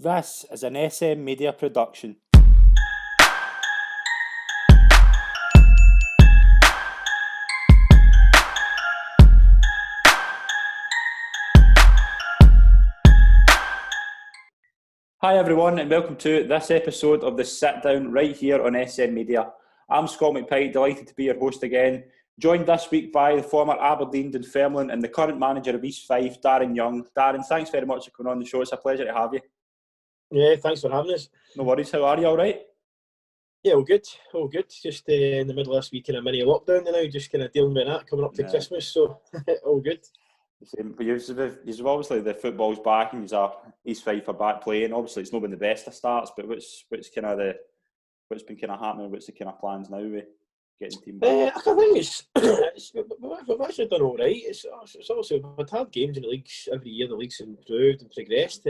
This is an SM Media production. Hi everyone and welcome to this episode of the Sit Down right here on SM Media. I'm Scott McPike, delighted to be your host again. Joined this week by the former Aberdeen Dunfermline and the current manager of East Fife, Darren Young. Darren, thanks very much for coming on the show. It's a pleasure to have you. Yeah, thanks for having us. No worries. How are you? All right? Yeah, all good. Just in the middle of this week in a mini lockdown now, just kind of dealing with that coming up to Christmas, so all good. But you've obviously the football's back and East Fife are back playing. Obviously, it's not been the best of starts, but what's been kind of happening? What's the kind of plans now with getting the team back? I think we've actually done all right. It's obviously we've had games in the leagues every year. The league's improved and progressed.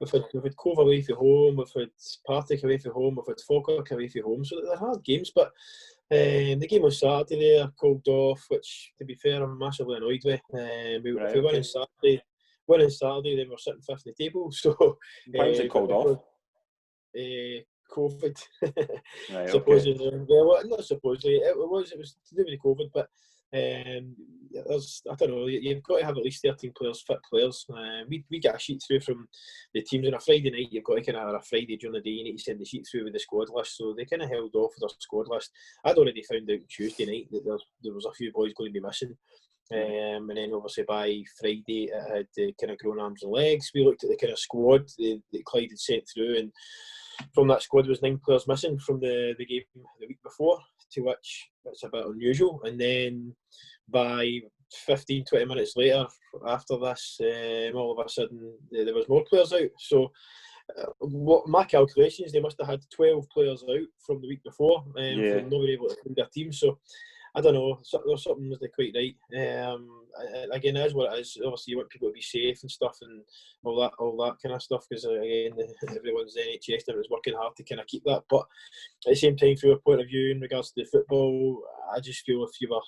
We've had Cove away from home, we've had Partick away from home, we've had Falkirk away from home, so they're hard games. But the game on Saturday there called off, which to be fair I'm massively annoyed with. If we win on Saturday, then we're sitting fifth in the table. So why was it called off? COVID. Right, supposedly, well, not supposedly. It was to do with the COVID, but I don't know. You've got to have at least 13 players, fit players. We get a sheet through from the teams on a Friday night. You've got to kind of have a Friday during the day. You need to send the sheet through with the squad list. So they kind of held off with their squad list. I'd already found out Tuesday night that there was a few boys going to be missing. And then obviously by Friday it had kind of grown arms and legs. We looked at the kind of squad that Clyde had sent through, and from that squad there was 9 players missing from the game the week before, to which it's a bit unusual. And then by 15-20 minutes later after this, all of a sudden there was more players out. So what my calculations, they must have had 12 players out from the week before, from not being able to find their team. So I don't know, there's something wasn't quite right. Again, it is what it is. Obviously, you want people to be safe and stuff, and all that kind of stuff, because again, everyone's NHS and is working hard to kind of keep that. But at the same time, from a point of view in regards to the football, I just feel if you were,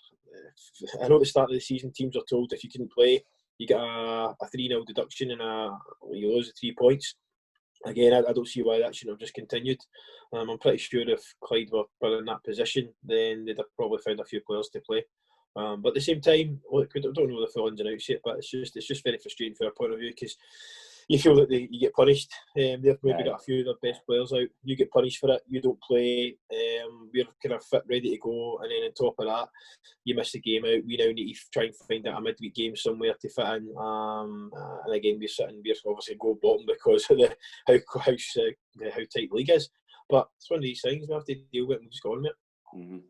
I know at the start of the season, teams are told if you couldn't play, you get a 3-0 deduction and you lose the 3 points. Again, I don't see why that shouldn't have just continued. I'm pretty sure if Clyde were in that position, then they'd have probably found a few players to play. But at the same time, look, we don't know the full ins and outs yet, but it's just very frustrating from our point of view, because you feel that you get punished. They've maybe got a few of their best players out. You get punished for it. You don't play. We're kind of fit, ready to go, and then on top of that, you miss the game out. We now need to try and find out a midweek game somewhere to fit in. And again, we're obviously go bottom because of how tight the league is. But it's one of these things we have to deal with and just go on with it.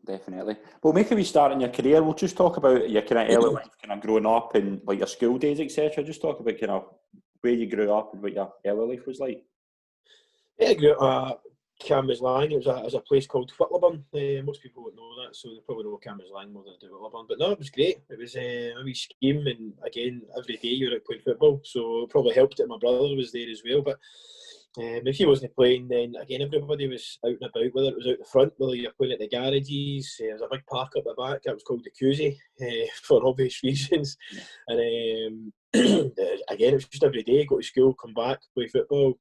Definitely. Well, make a wee start in your career. We'll just talk about your kind of early life, kind of growing up and like your school days, etc. Just talk about kind of where you grew up and what your early life was like. Yeah, I grew up Cambuslang. It was a place called Whitlaburn. Most people would know that, so they probably know Cambuslang more than they do Whitlaburn. But no, it was great. It was a wee scheme, and again, every day you were out playing football, so it probably helped that my brother was there as well. But if he wasn't playing, then again everybody was out and about, whether it was out the front, whether you're playing at the garages. There was a big park up the back that was called the Koozie, for obvious reasons. And again, it was just every day, go to school, come back, play football,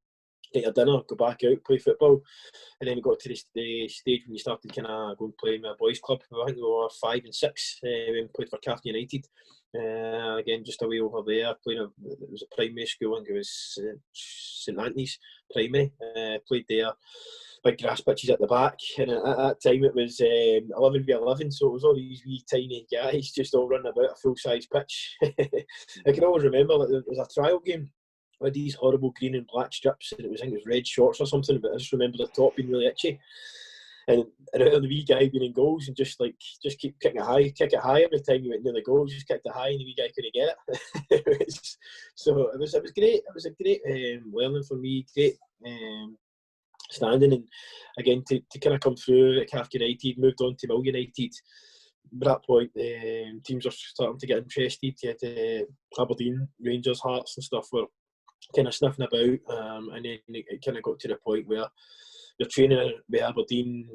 get your dinner, go back out, play football. And then we got to the stage when you started kind of going playing with a boys club. I think we were 5 and 6 when we played for Cardiff United. Again, just away over there, playing it was a primary school. I think it was St Anthony's Primary. Played there, big grass pitches at the back, and at that time it was 11v11, so it was all these wee tiny guys just all running about a full-size pitch. I can always remember that there was a trial game with these horrible green and black strips, and I think it was red shorts or something, but I just remember the top being really itchy. And the wee guy being in goals and just keep kick it high every time you went near the goal, just kicked it high and the wee guy couldn't get it. So it was great. It was a great learning for me, great standing, and again to kind of come through at Cardiff United, moved on to Mill United. At that point, teams were starting to get interested. You had Aberdeen, Rangers, Hearts and stuff were kind of sniffing about, and then it kind of got to the point where you're training with Aberdeen.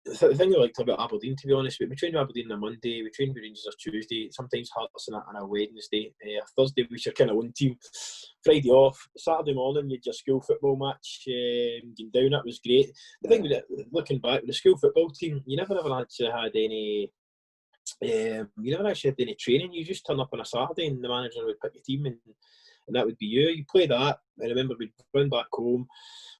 The thing I liked about Aberdeen, to be honest, we trained with Aberdeen on a Monday, we trained with Rangers on Tuesday, sometimes Hearts on a Wednesday. Thursday was your kind of own team. Friday off. Saturday morning, you had your school football match. Getting down, that was great. The thing with it, looking back, with the school football team, you never actually had any. You never actually had any training. You just turn up on a Saturday and the manager would pick your team and that would be you. You play that. I remember we'd run back home.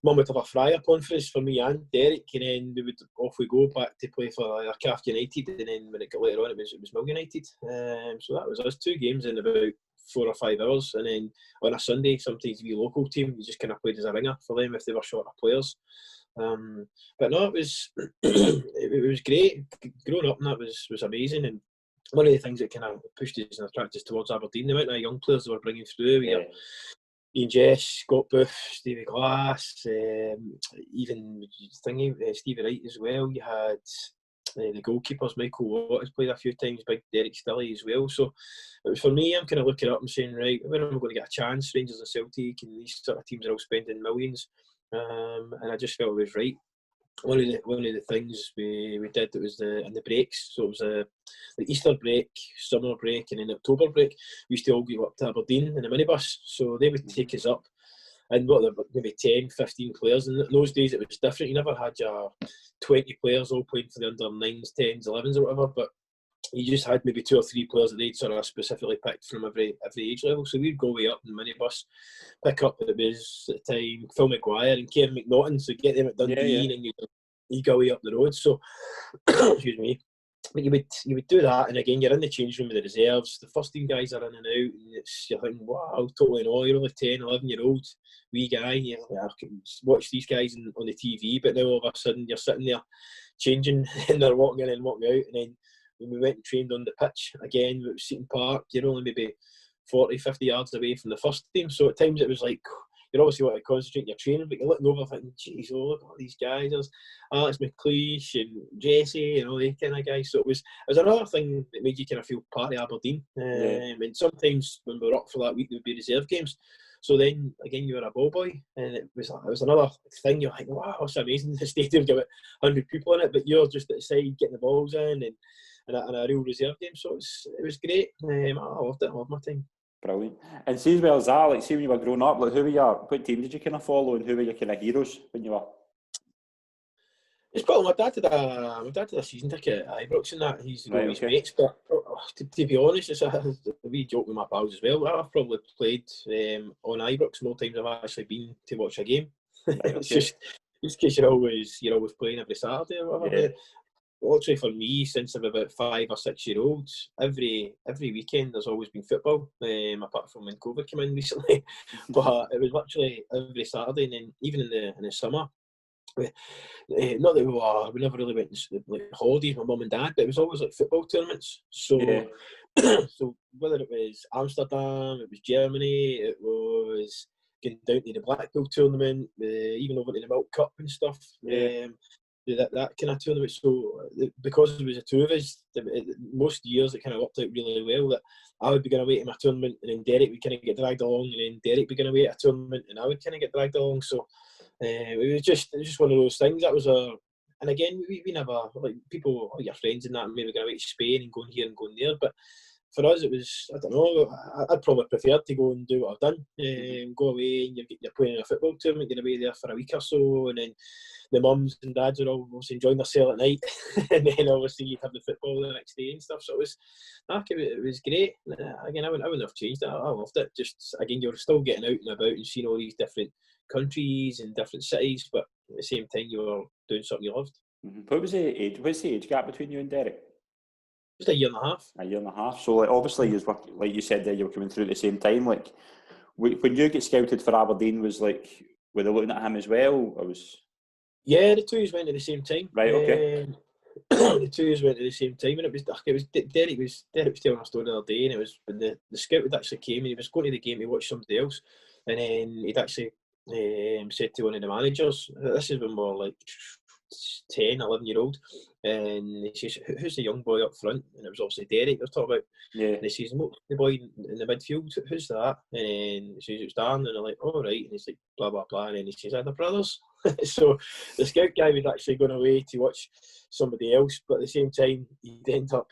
Mum would have a fry up on for us, for me and Derek, and then off we go back to play for Calf United, and then when it got later on it was Mill United. So that was us, 2 games in about 4 or 5 hours, and then on a Sunday sometimes the local team you just kind of played as a ringer for them if they were short of players. But no, it was it was great. Growing up and that was amazing, and one of the things that kind of pushed us and attracted us towards Aberdeen, the amount of young players they were bringing through. Ian Jess, Scott Booth, Stevie Glass, even Stevie Wright as well. You had the goalkeepers, Michael Watt has played a few times, big Derek Stilley as well. So it was for me, I'm kind of looking up and saying, right, when am I going to get a chance? Rangers and Celtic and these sort of teams are all spending millions. And I just felt it was right. One of the things we did, that was in the breaks, so it was the Easter break, summer break, and then October break, we used to all go up to Aberdeen in a minibus, so they would take us up, and maybe 10, 15 players, and in those days it was different. You never had your 20 players all playing for the under 9s, 10s, 11s or whatever, but you just had maybe 2 or 3 players that they'd sort of specifically picked from every age level. So we'd go way up in the minibus, pick up, it was at the time Phil Maguire and Kieran McNaughton, so get them at Dundee, and you go way up the road. So excuse me, but you would do that, and again you're in the change room with the reserves. The first team guys are in and out, and you're thinking, wow, totally no, you're only 10, 11-year-old wee guy. You can watch these guys on the TV, but now all of a sudden you're sitting there changing, and they're walking in and walking out, and then when we went and trained on the pitch, again, it was Seaton Park, you're only maybe 40, 50 yards away from the first team. So at times it was like, you're obviously want to concentrate on your training, but you're looking over thinking, geez, look at all these guys. There's Alex McLeish and Jesse and all these kind of guys. So it was another thing that made you kind of feel part of Aberdeen. And sometimes when we were up for that week, there would be reserve games. So then, again, you were a ball boy, and it was another thing. You're like, wow, that's amazing. The stadium's got 100 people in it, but you're just at the side getting the balls in and a real reserve game. So it was great. I loved it. I loved my time. Brilliant. And see as well as that, like, see when you were growing up, like, what team did you kind of follow, and who were your kind of heroes when you were? It's probably my dad had a season ticket at Ibrox and that. He's got his mates, but to be honest, it's a wee joke with my pals as well. I've probably played on Ibrox more times than I've actually been to watch a game. Right, okay. It's just because you're always playing every Saturday or whatever. Yeah. Actually, for me, since I'm about 5 or 6 year old, every weekend there's always been football. Apart from when COVID came in recently, but it was literally every Saturday, and then even in the summer. Not that we never really went like holidays, my mum and dad, but it was always like football tournaments. So, so whether it was Amsterdam, it was Germany, it was getting down to the Blackpool tournament, even over to the Milk Cup and stuff. That kind of tournament. So because it was the 2 of us, most years it kind of worked out really well. That I would be going away to my tournament, and then Derek would kind of get dragged along, and then Derek would be going away to a tournament, and I would kind of get dragged along. So it was just one of those things. That was and again, we never, like, people, all your friends and that, maybe going away to Spain and going here and going there, but for us it was, I don't know, I'd probably prefer to go and do what I've done. Go away and you're playing in a football tournament, you're away there for a week or so, and then the mums and dads are all obviously enjoying themselves at night, and then obviously you'd have the football the next day and stuff. So it was great. Again, I wouldn't have changed it. I loved it. Just again, you're still getting out and about and seeing all these different countries and different cities, but at the same time you were doing something you loved. Mm-hmm. What's the age gap between you and Derek? Just a year and a half. A year and a half. So, like, obviously, like you said there, you were coming through at the same time. Like, when you get scouted for Aberdeen, were they looking at him as well? Or was... Yeah, the 2 went at the same time. Right, okay. The 2 went at the same time, and it was Derek was telling a story the other day, and it was when the scout had actually came, and he was going to the game to watch somebody else, and then he'd actually said to one of the managers, this is when we were like 10, 11-year-old, and he says, "Who's the young boy up front?" And it was obviously Derek they're talking about. Yeah. And he says, "The boy in the midfield, who's that?" And he says, "It's Darren." And they're like, "Oh, right." And he's like, "Blah, blah, blah." And then he says, "Are they brothers?" So the scout guy was actually going away to watch somebody else, but at the same time, he'd end up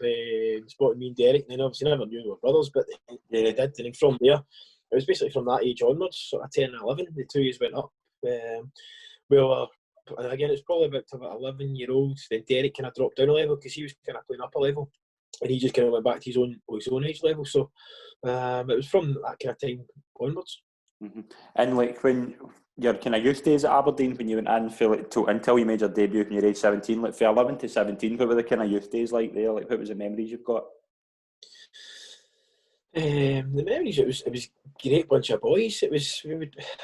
spotting me and Derek, and then obviously never knew they were brothers, but he did. And then from there, it was basically from that age onwards, sort of 10 and 11, the 2 years went up. And again, it's probably about 11-year-olds. Then Derek kind of dropped down a level because he was kind of playing up a level, and he just kind of went back to his own age level. So it was from that kind of time onwards. Mm-hmm. And like when your kind of youth days at Aberdeen, when you went in for like until you made your debut when you were age 17, like from 11 to 17, what were the kind of youth days like there? Like what was the memories you've got? The memories, it was a great bunch of boys.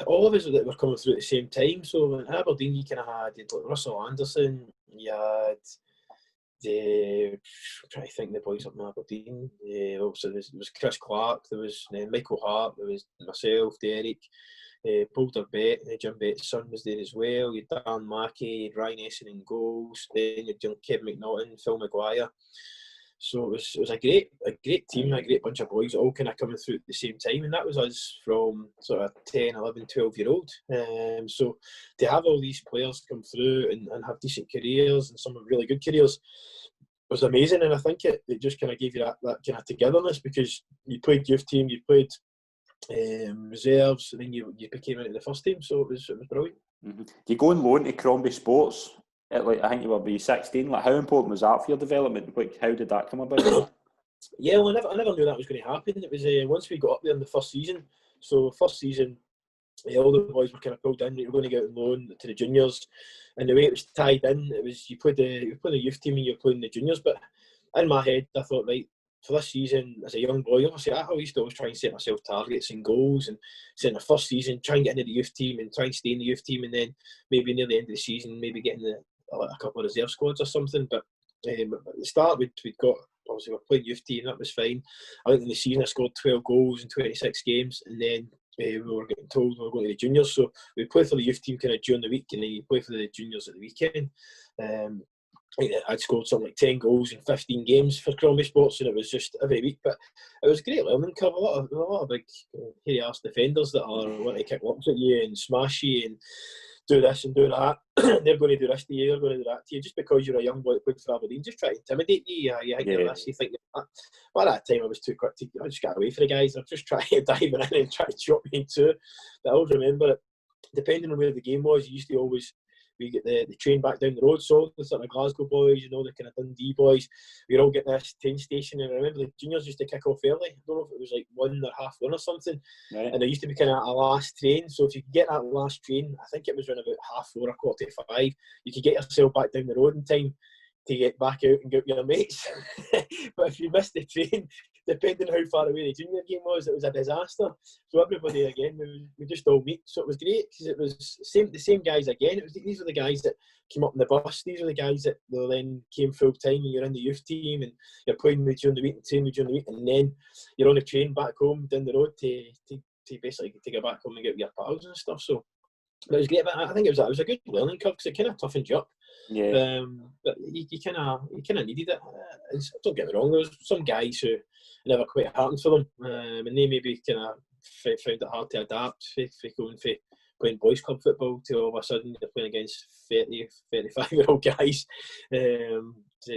All of us that were coming through at the same time. So in Aberdeen, you kind of had like Russell Anderson, you had I'm trying to think the boys up in Aberdeen. Obviously there was Chris Clark, there was Michael Hart, there was myself, Derek, Paul Durbett, Jim Bett's son was there as well. You had Dan Mackey, Ryan Essen in goals, then you had Kevin McNaughton, Phil Maguire. So it was a great team, a great bunch of boys all kind of coming through at the same time, and that was us from sort of 10, 11, 12-year-old. So to have all these players come through and have decent careers, and some really good careers, was amazing. And I think it just kind of gave you that kind of togetherness, because you played youth team, you played reserves, and then you became into the first team. So it was brilliant. Mm-hmm. You go on loan to Crombie Sports at I think you were 16. Like, how important was that for your development? Like, how did that come about? Yeah, well, I never knew that was going to happen. It was once we got up there in the first season. So first season, all the boys were kind of pulled in. We were going to get on loan to the juniors, and the way it was tied in, it was you played the youth team and you're playing the juniors. But in my head, I thought, right, for this season, as a young boy, obviously I used to always try and set myself targets and goals, and say in the first season, try and get into the youth team and try and stay in the youth team, and then maybe near the end of the season, maybe get in a couple of reserve squads or something. But at the start, we'd got, obviously we're playing youth team, that was fine. I think in the season I scored 12 goals in 26 games, and then we were getting told we were going to the juniors, so we played for the youth team kind of during the week, and then you play for the juniors at the weekend. I'd scored something like 10 goals in 15 games for Crombie Sports, and it was just every week. But it was a great learning curve. A lot of big hairy-ass defenders that are wanting to kick lumps at you and smash you and do this and do that. They're going to do this to you, they're going to do that to you, just because you're a young boy that played for Aberdeen. Just try to intimidate you. You think you're this, you think you're that. But at that time, I was too quick I just got away from the guys. I just try to dive in and try to chop me in two. But I always remember it, depending on where the game was, you used to always, we get the train back down the road, so the sort of Glasgow boys, the kind of Dundee boys, we'd all get this train station, and I remember the juniors used to kick off early. I don't know if it was like 1 or half 1 or something, right. And there used to be kind of a last train, so if you could get that last train, I think it was around about 4:30 or 4:45, you could get yourself back down the road in time to get back out and get with your mates. But if you missed the train, depending on how far away the junior game was, it was a disaster. So everybody, again, we just all meet. So it was great, because it was the same guys again. These were the guys that came up on the bus. These were the guys that then came full time, and you're in the youth team, and you're playing with during the week and training with during the week, and then you're on a train back home down the road to basically to get back home and get with your pals and stuff. So it was great. But I think it was a good learning curve, because it kind of toughened you up. Yeah. But you kind of needed it. Don't get me wrong, there was some guys who never quite happened for them, and they maybe kind of found it hard to adapt for going from playing boys club football to all of a sudden you're playing against 30, 35-year-old guys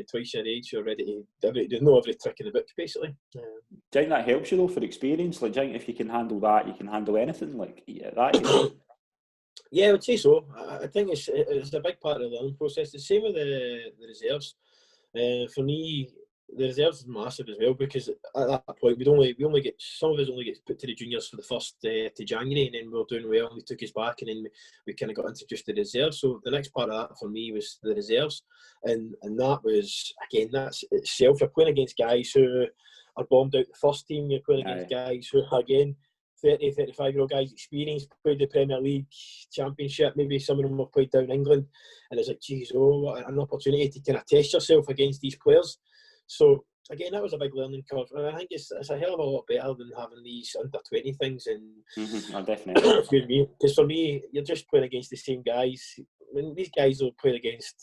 twice your age who are ready to know every trick in the book, basically. Do you think that helps you though for experience? Like, do you think if you can handle that, you can handle anything? Like, yeah, that. Yeah, I would say so. I think it's a big part of the learning process. The same with the reserves. For me, the reserves is massive as well, because at that point we only get, some of us only get put to the juniors for the first to January, and then we were doing well and we took us back, and then we kind of got introduced to the reserves. So the next part of that for me was the reserves, and that was, again, that's itself, you're playing against guys who are bombed out the first team, you're playing against guys who, again, 30, 35-year-old guys, experienced, played the Premier League, Championship, maybe some of them have played down England, and it's like, geez, what an opportunity to kind of test yourself against these players. So again, that was a big learning curve, and I think it's a hell of a lot better than having these under-20 things. And definitely. excuse me, because for me, you're just playing against the same guys when these guys are playing against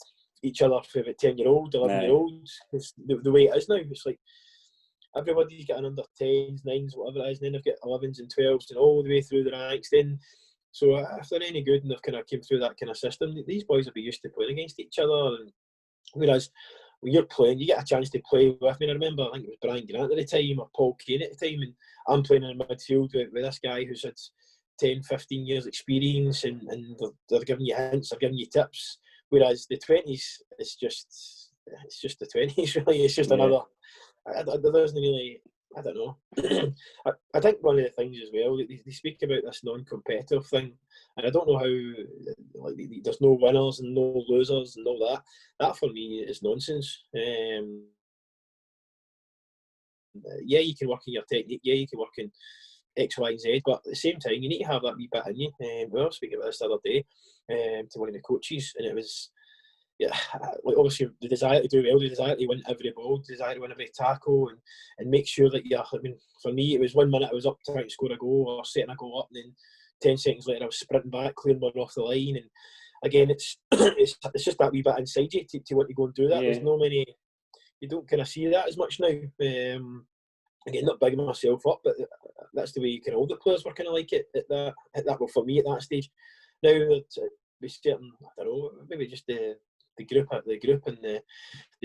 each other for about 10-year-olds, 11-year-olds, it's the way it is now. It's like everybody's got an under 10s, 9s, whatever it is, and then they've got 11s and 12s and all the way through the ranks. Then, so if they're any good and they've kind of came through that kind of system, these boys will be used to playing against each other. And whereas when you're playing, you get a chance to play with. I mean, I remember, I think it was Brian Grant at the time or Paul Kane at the time, and I'm playing in midfield with this guy who's had 10, 15 years experience, and they're giving you hints, they're giving you tips. Whereas the 20s, it's just the 20s, really. It's just another. There isn't really. I don't know. I think one of the things as well, they speak about this non-competitive thing, and I don't know how. Like, there's no winners and no losers and all that. That for me is nonsense. Yeah, you can work in your technique. Yeah, you can work in X, Y, and Z, but at the same time, you need to have that wee bit in you. We were speaking about this the other day to one of the coaches, and it was, like, obviously the desire to do well, the desire to win every ball, the desire to win every tackle, and make sure that I mean, for me, it was 1 minute I was up trying to score a goal or setting a goal up, and then 10 seconds later I was sprinting back, clearing one off the line. And again, it's it's just that wee bit inside you to want to go and do that. There's no many, you don't kind of see that as much now. Again, not bigging myself up, but that's the way kind of all the players were kind of like it at that. Well, for me at that stage. Now, be certain, I don't know, maybe just the group and the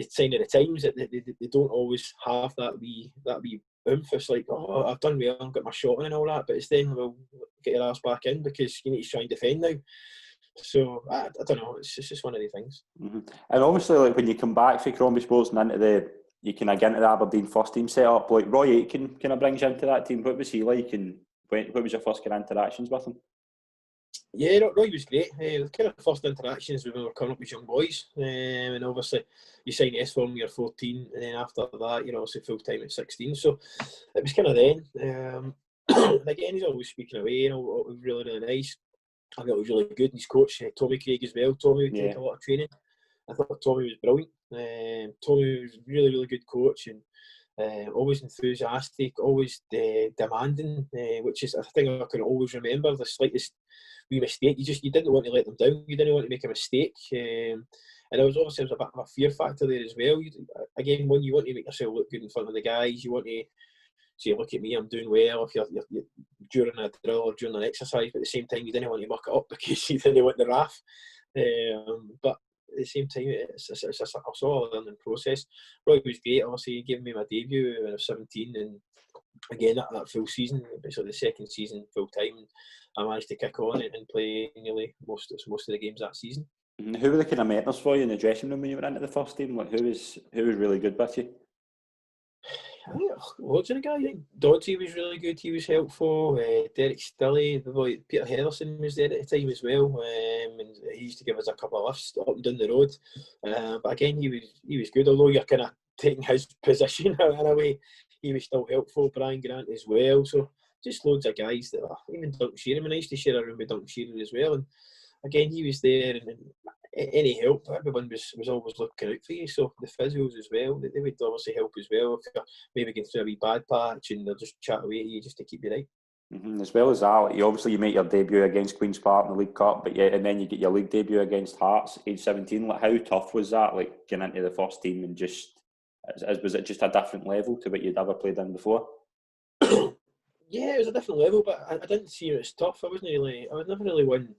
sign of the times that they don't always have that wee oomph. It's like, oh, I've done well, I've got my shot in and all that, but it's then, well, get your ass back in because you need to try and defend now. So I don't know, it's just one of the things. Mm-hmm. And obviously, like, when you come back for Crombie Sports and into you can get into the Aberdeen first team setup, like Roy Aitken kind of brings you into that team. What was he like, and what was your first kind of interactions with him? Yeah, Roy was great. The kind of first interactions when we were coming up as young boys, and obviously you sign S form when you're 14, and then after that you're obviously full time at 16. So it was kind of then. And again, he's always speaking away, it was really nice. I thought it was really good. His coach, Tommy Craig, as well. Tommy would take a lot of training. I thought Tommy was brilliant. Tommy was a really, really good coach, and always enthusiastic, always demanding, which is a thing I can always remember. The slightest wee mistake, you didn't want to let them down. You didn't want to make a mistake. And there was obviously a bit of a fear factor there as well. Again, when you want to make yourself look good in front of the guys, you want to say, look at me, I'm doing well. If you're during a drill or during an exercise, but at the same time, you didn't want to muck it up because you didn't want the wrath. But at the same time, it's a learning process. Roy was great. Obviously, he gave me my debut when I was 17, and again that full season, basically the second season full time, I managed to kick on and play nearly most of the games that season. And who were the kind of mentors for you in the dressing room when you went into the first team? Like, who was really good with you? Loads of the guys. Dodgy was really good. He was helpful. Derek Stilley, the boy Peter Henderson was there at the time as well, and he used to give us a couple of lifts up and down the road. But again, he was good. Although you're kind of taking his position in a way, he was still helpful. Brian Grant as well. So just loads of guys that even Duncan Shearer. I used to share a room with Duncan Shearer as well, and again he was there, and any help, everyone was always looking out for you. So the physios as well, they would obviously help as well if you're maybe going through a wee bad patch, and they'll just chat away to you just to keep you right. Mm-hmm. As well as that, you make your debut against Queen's Park in the League Cup, and then you get your league debut against Hearts, age 17. Like, how tough was that? Like, getting into the first team and just was it just a different level to what you'd ever played in before? Yeah, it was a different level, but I didn't see it as tough. I was never really one,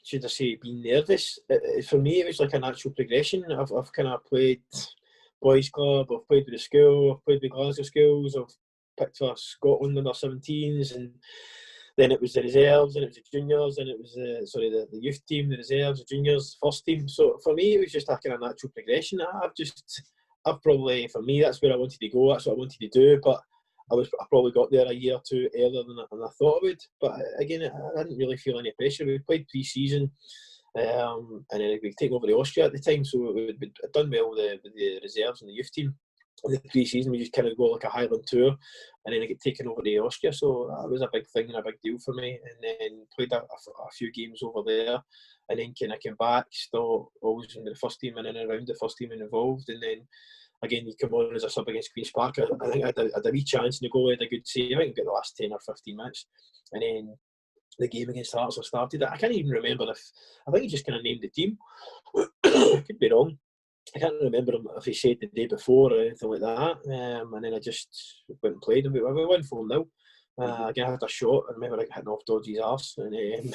should I say, being nervous. For me, it was like a natural progression. I've kind of played boys club, I've played with the school, I've played with Glasgow schools, I've picked for Scotland under 17s, and then it was the reserves, and it was the juniors, and it was the youth team, the reserves, the juniors, first team. So for me, it was just a kind of natural progression. I've probably, for me, that's where I wanted to go. That's what I wanted to do, but I probably got there a year or two earlier than I thought I would. But again, I didn't really feel any pressure. We played pre-season, and then we'd taken over the Austria at the time, so we'd done well with the reserves and the youth team. In the pre-season, we just kind of go like a Highland tour, and then I get taken over to Austria. So that was a big thing and a big deal for me. And then played a few games over there, and then kind of came back, still always in the first team and in and around the first team and involved. And then again, you come on as a sub against Queen's Park. I think I had a wee chance in the goal, I had a good save. I think got the last 10 or 15 minutes. And then the game against Hearts started. I can't even remember I think he just kind of named the team. I could be wrong. I can't remember if he said the day before or anything like that. And then I just went and played, and we won 4-0. Again, I had a shot. I remember hitting off Dodgy's arse, and we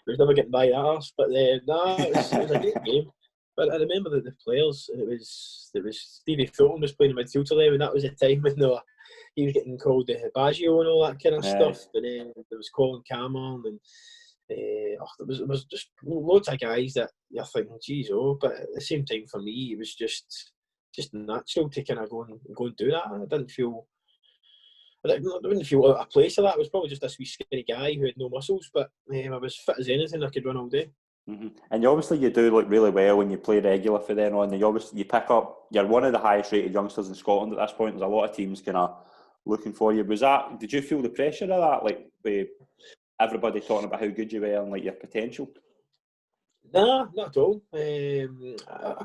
was never getting by that arse. But it was a great game. But I remember that the players, and it was Stevie Fulton was playing in midfield there, and that was a time when he was getting called the Baggio and all that kind of stuff. And then there was Colin Cameron, and there was just loads of guys that you're thinking, geez, but at the same time for me, it was just natural to kind of go and do that. I didn't feel a place for that. I was probably just this wee skinny guy who had no muscles, but I was fit as anything. I could run all day. Mm-hmm. And obviously you do look really well when you play regular for then on. You pick up. You're one of the highest rated youngsters in Scotland at this point. There's a lot of teams kind of looking for you. Did you feel the pressure of that? Like with everybody talking about how good you were and like your potential? Nah, not at all. I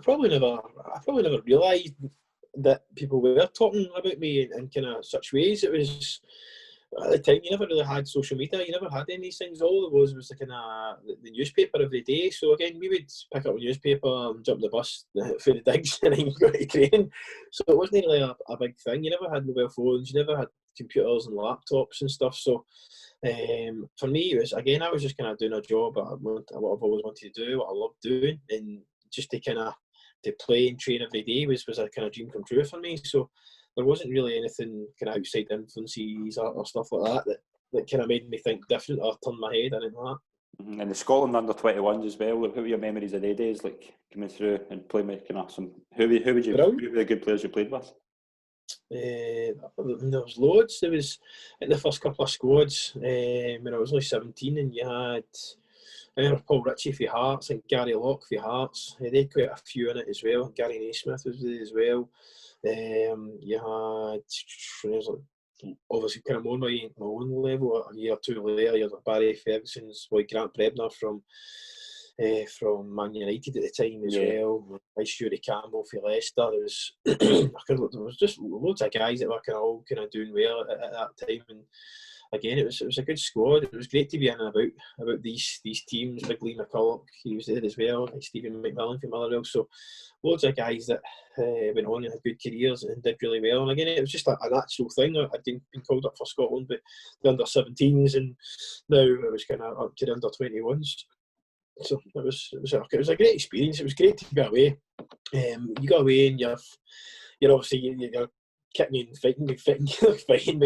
probably never realised that people were talking about me in kind of such ways. It was at the time you never really had social media. You never had any of these things. All it was the kind of the newspaper every day. So again, we would pick up a newspaper and jump the bus for the digs and then go to training. So it wasn't really a big thing. You never had mobile phones. You never had computers and laptops and stuff. So for me, it was, again, I was just kind of doing a job what I've always wanted to do, what I love doing, and just to play and train every day was a kind of dream come true for me. So there wasn't really anything kind of outside influences or stuff like that kind of made me think different or turn my head or anything like that. Mm-hmm. And the Scotland under-21s as well. What were your memories of their days, like coming through and playing with kind of some? Who were the good players you played with? There was loads. There was in the first couple of squads when I was only 17, and you had Paul Ritchie for Hearts and Gary Locke for Hearts. They had quite a few in it as well. Gary Naismith was there as well. You had obviously kind of more my own level. A year or two later, you had Barry Ferguson's boy Grant Brebner from Man United at the time as well. Shuri Campbell for Leicester. There was just loads of guys that were all kind of doing well at that time. And again, it was a good squad. It was great to be in and about these teams. Big Lee McCulloch, he was there as well. Like Stephen McMillan from Motherwell. So loads of guys that went on and had good careers and did really well. And again, it was just a natural thing. I'd been called up for Scotland, but the under-17s, and now it was kind of up to the under-21s. So it was a great experience. It was great to be away. You go away and you're obviously you're kicking and fighting, but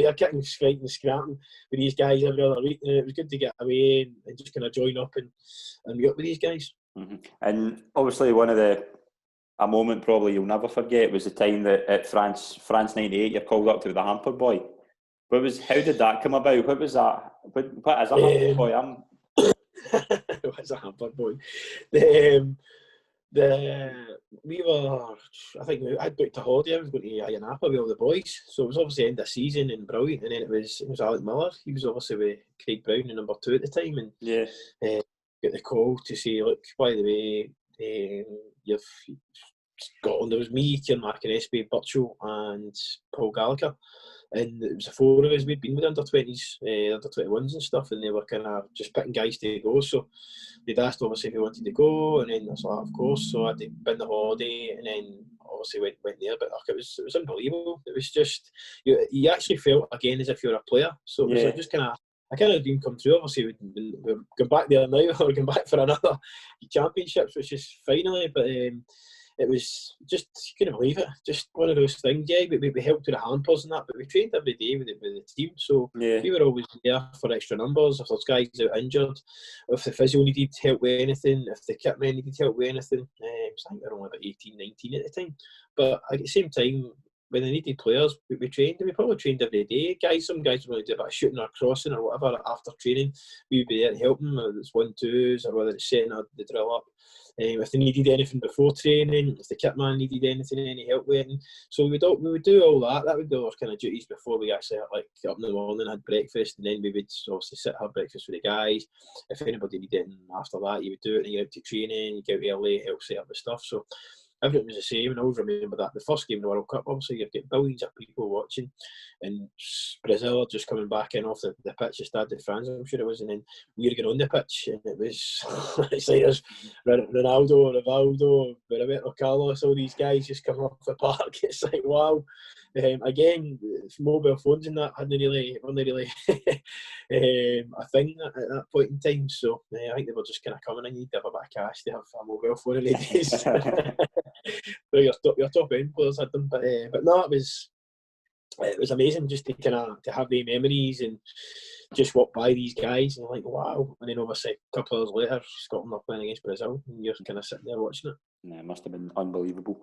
you're kicking, fighting, and scrapping with these guys every other week. And it was good to get away and just kind of join up and meet up with these guys. Mm-hmm. And obviously a moment probably you'll never forget was the time that at France 98 you're called up to the Hamper Boy. How did that come about? What was that? What is a Hamper Boy? What's a Hamper Boy? I'd booked a holiday. I was going to Ayanapa with all the boys, so it was obviously end of season and brilliant. And then it was Alec Miller. He was obviously with Craig Brown in number 2 at the time, and got the call to say, look, by the way, you've Scotland. There was me, Kieran McInnesby, Burchell, and Paul Gallagher. And it was the 4 of us. We'd been with under-20s, under-21s and stuff, and they were kind of just picking guys to go. So they'd asked obviously if we wanted to go, and then I was like, of course. So I had to bin the holiday, and then obviously went there. But it was unbelievable. It was just you actually felt again as if you were a player. So it was just kind of a kind of dream come true. Obviously we're going back there now, or we're going back for another championships, which is finally. But it was just, you couldn't believe it. Just one of those things. Yeah, we helped with the hampers and that, but we trained every day with the team. So we were always there for extra numbers. If there's guys out injured, if the physio needed help with anything, if the kit men needed help with anything. I think we were only about 18, 19 at the time. But at the same time, when they needed players, we trained, and we probably trained every day. Some guys would really do a bit of shooting or crossing or whatever after training. We would be there to help them, whether it's 1-2s or whether it's setting the drill up. If they needed anything before training, if the kit man needed anything, any help with it. So we would do all that. That would be our kind of duties before we actually get up in the morning, had breakfast, and then we would obviously have breakfast with the guys. If anybody needed anything after that, you would do it, and you get out to training, you get out early, help set up the stuff. So everything was the same. And I always remember that the first game in the World Cup, obviously you've got billions of people watching, and Brazil are just coming back in off the pitch at Stade de France, I'm sure it was, and then we were going on the pitch, and it was it's like there's Ronaldo, Rivaldo, Roberto Carlos, all these guys just coming off the park. It's like, wow. Again, mobile phones and that weren't really a thing at that point in time. So I think they were just kind of coming in. You'd have a bit of cash to have a mobile phone in the days. So your top end players had them, but no, it was amazing just to kind of to have the memories and just walk by these guys and like, wow. And then obviously a couple of hours later, Scotland are playing against Brazil, and you're kind of sitting there watching it. Yeah, it must have been unbelievable.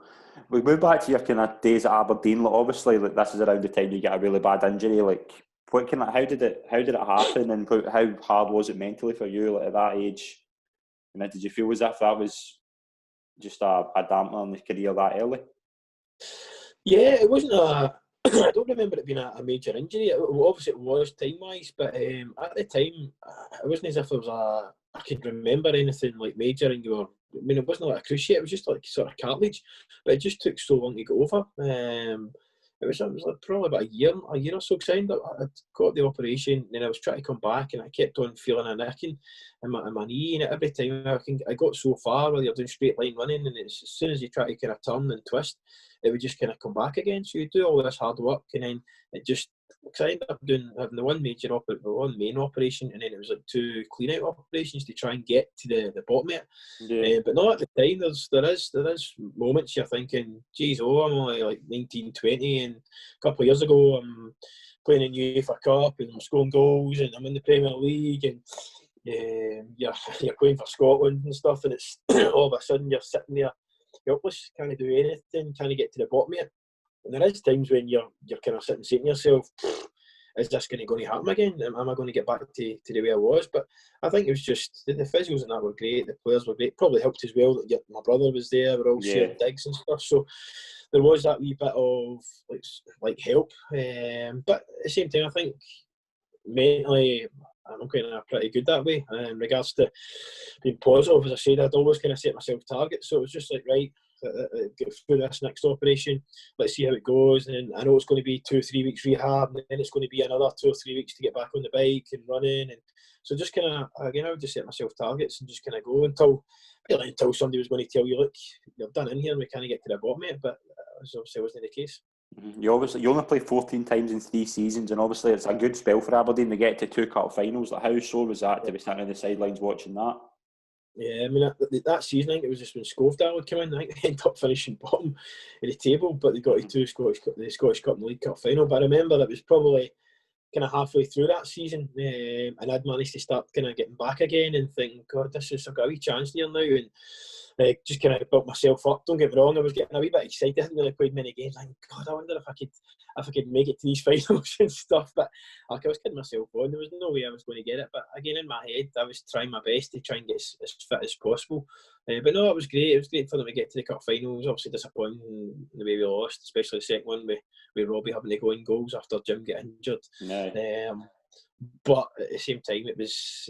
We move back to your kind of days at Aberdeen. Like, obviously, like, this is around the time you get a really bad injury. Like, how did it happen, and how hard was it mentally for you, like, at that age? And did you feel as if that was just a damper on the career that early? Yeah, it wasn't a. I don't remember it being a major injury. Obviously, it was time-wise, but at the time, it wasn't as if there was I could remember anything like major, and you were. I mean, it wasn't like a cruciate. It was just like sort of cartilage, but it just took so long to get over. It was like probably about a year or so. Because I got the operation, and then I was trying to come back, and I kept on feeling a nicking in my knee, and every time I got so far where you're doing straight line running, and as soon as you try to kind of turn and twist, it would just kind of come back again. So you do all this hard work, and then it just. Because I ended up having the one main operation, and then it was like 2 clean-out operations to try and get to the bottom of it. Yeah. But not at the time. There is moments you're thinking, geez, I'm only like 19, 20, and a couple of years ago I'm playing in UEFA Cup and I'm scoring goals and I'm in the Premier League, and you're playing for Scotland and stuff, and it's all of a sudden you're sitting there helpless, can't do anything, can't get to the bottom of it. And there is times when you're kind of sitting saying to yourself, is this going to happen again? Am I going to get back to the way I was? But I think it was just the physios and that were great, the players were great. Probably helped as well that my brother was there, we're all sharing digs and stuff. So there was that wee bit of like help. But at the same time, I think mentally I'm kind of pretty good that way. In regards to being positive, as I said, I'd always kind of set myself targets. So it was just like, right, get through this next operation, let's see how it goes, and I know it's going to be 2 or 3 weeks rehab, and then it's going to be another 2 or 3 weeks to get back on the bike and running, and so just kind of again I would just set myself targets and just kind of go until somebody was going to tell you, look, you're done in here and we can't get to the bottom of it, but obviously wasn't the case. You only play 14 times in 3 seasons, and obviously it's a good spell for Aberdeen to get to 2 cup finals. Like, how sore was that to be sitting on the sidelines watching that? Yeah, I mean that season I think it was just when Skovdahl had come in. I think they ended up finishing bottom of the table, but they got to the Scottish Cup and the League Cup final. But I remember that was probably kind of halfway through that season, and I'd managed to start kind of getting back again and thinking, God, I've got a wee chance here now, and just kind of built myself up. Don't get me wrong, I was getting a wee bit excited. I hadn't really played many games. Like, God, I wonder if I could make it to these finals and stuff. But like, I was kidding myself on. There was no way I was going to get it. But again, in my head, I was trying my best to try and get as fit as possible. But no, it was great. It was great for them to get to the cup finals. Obviously disappointing the way we lost, especially the second one with Robbie having to go in goals after Jim getting injured. No. But at the same time, it was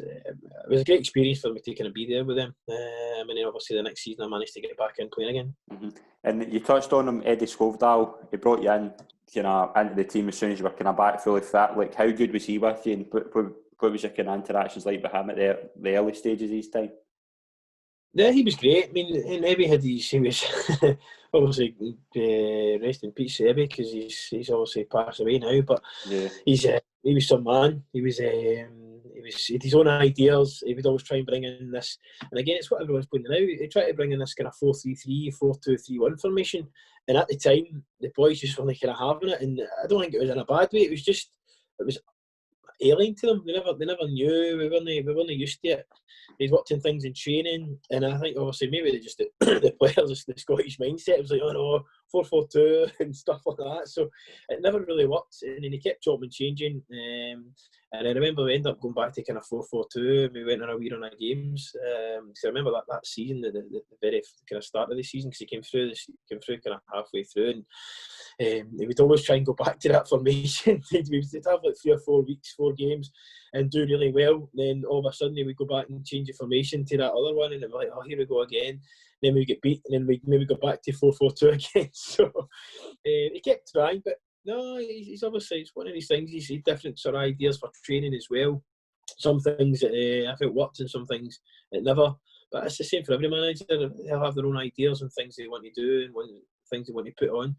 a great experience for me to kind of be there with them. And then obviously the next season I managed to get back in playing again. Mm-hmm. And you touched on him, Eddie Skovdahl. He brought you in, into the team as soon as you were kind of back fully fit. Like, how good was he with you, and what was your kind of interactions like with him at the early stages of his time? Yeah, he was great. I mean, and Ebbe he was obviously rest in peace, Ebbe, because he's obviously passed away now. But he was some man. He had his own ideas. He would always try and bring in this, and again, it's what everyone's pointing out. He tried to bring in this kind of 4-3-3, 4-2-3-1 formation, and at the time, the boys just weren't kind of having it. And I don't think it was in a bad way. It was alien to them. They never knew. We weren't used to it. They'd worked in things in training, and I think obviously maybe they just the players, the Scottish mindset. It was like, oh no, 4-4-2 and stuff like that. So it never really worked, and then he kept chopping and changing. And I remember we ended up going back to kind of 4-4-2. We went on a wee run of games. Because I remember that season, the very kind of start of the season, because he came through kind of halfway through, and he would always try and go back to that formation. We'd have like 3 or 4 weeks, 4 games, and do really well. Then all of a sudden we go back and change the formation to that other one, and we're like, oh, here we go again. Then we get beat, and then we maybe go back to 4-4-2 again. So he kept trying, but no, he's obviously, it's one of these things. He's different sort of ideas for training as well. Some things I felt worked, and some things it never. But it's the same for every manager. They'll have their own ideas and things they want to do and things they want to put on.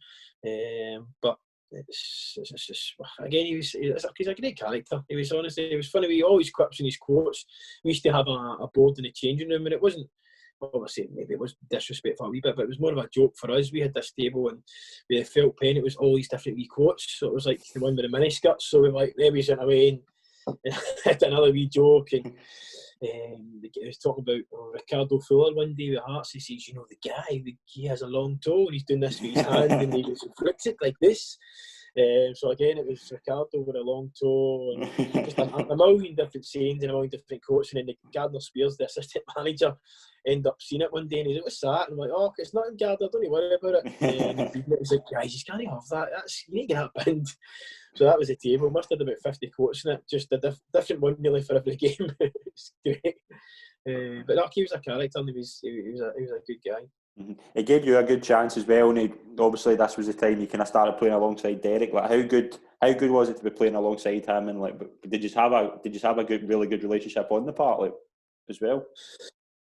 But it's just, again, he's a great character. He was, honestly, it was funny. He always quips in his quotes. We used to have a board in the changing room, and it wasn't, obviously, maybe it was disrespectful a wee bit, but it was more of a joke for us. We had this table, and we had felt pen. It was all these different wee quotes. So it was like the one with the mini skirts. So we were like, Ebbe's in away, and had another wee joke. And he was talking about Ricardo Fuller one day with Hearts. He says, the guy, he has a long toe, and he's doing this with his hand, and he just flicks it like this. So again, it was Ricardo with a long toe, and just a million different sayings and a million different quotes. And then the Gardner Spears, the assistant manager, end up seeing it one day, and he's like, "What's that?" And I'm like, "Oh, it's nothing, Gardner. Don't you worry about it." And he's like, "Guys, you can't have that. You need to get that binned." So that was the table. Must have had about 50 quotes in it. Just a different one nearly for every game. It's great. But no, he was a character, and he was a good guy. Mm-hmm. It gave you a good chance as well, and obviously this was the time you kind of started playing alongside Derek. Like, how good was it to be playing alongside him? And like, did you have a really good relationship on the park, like, as well?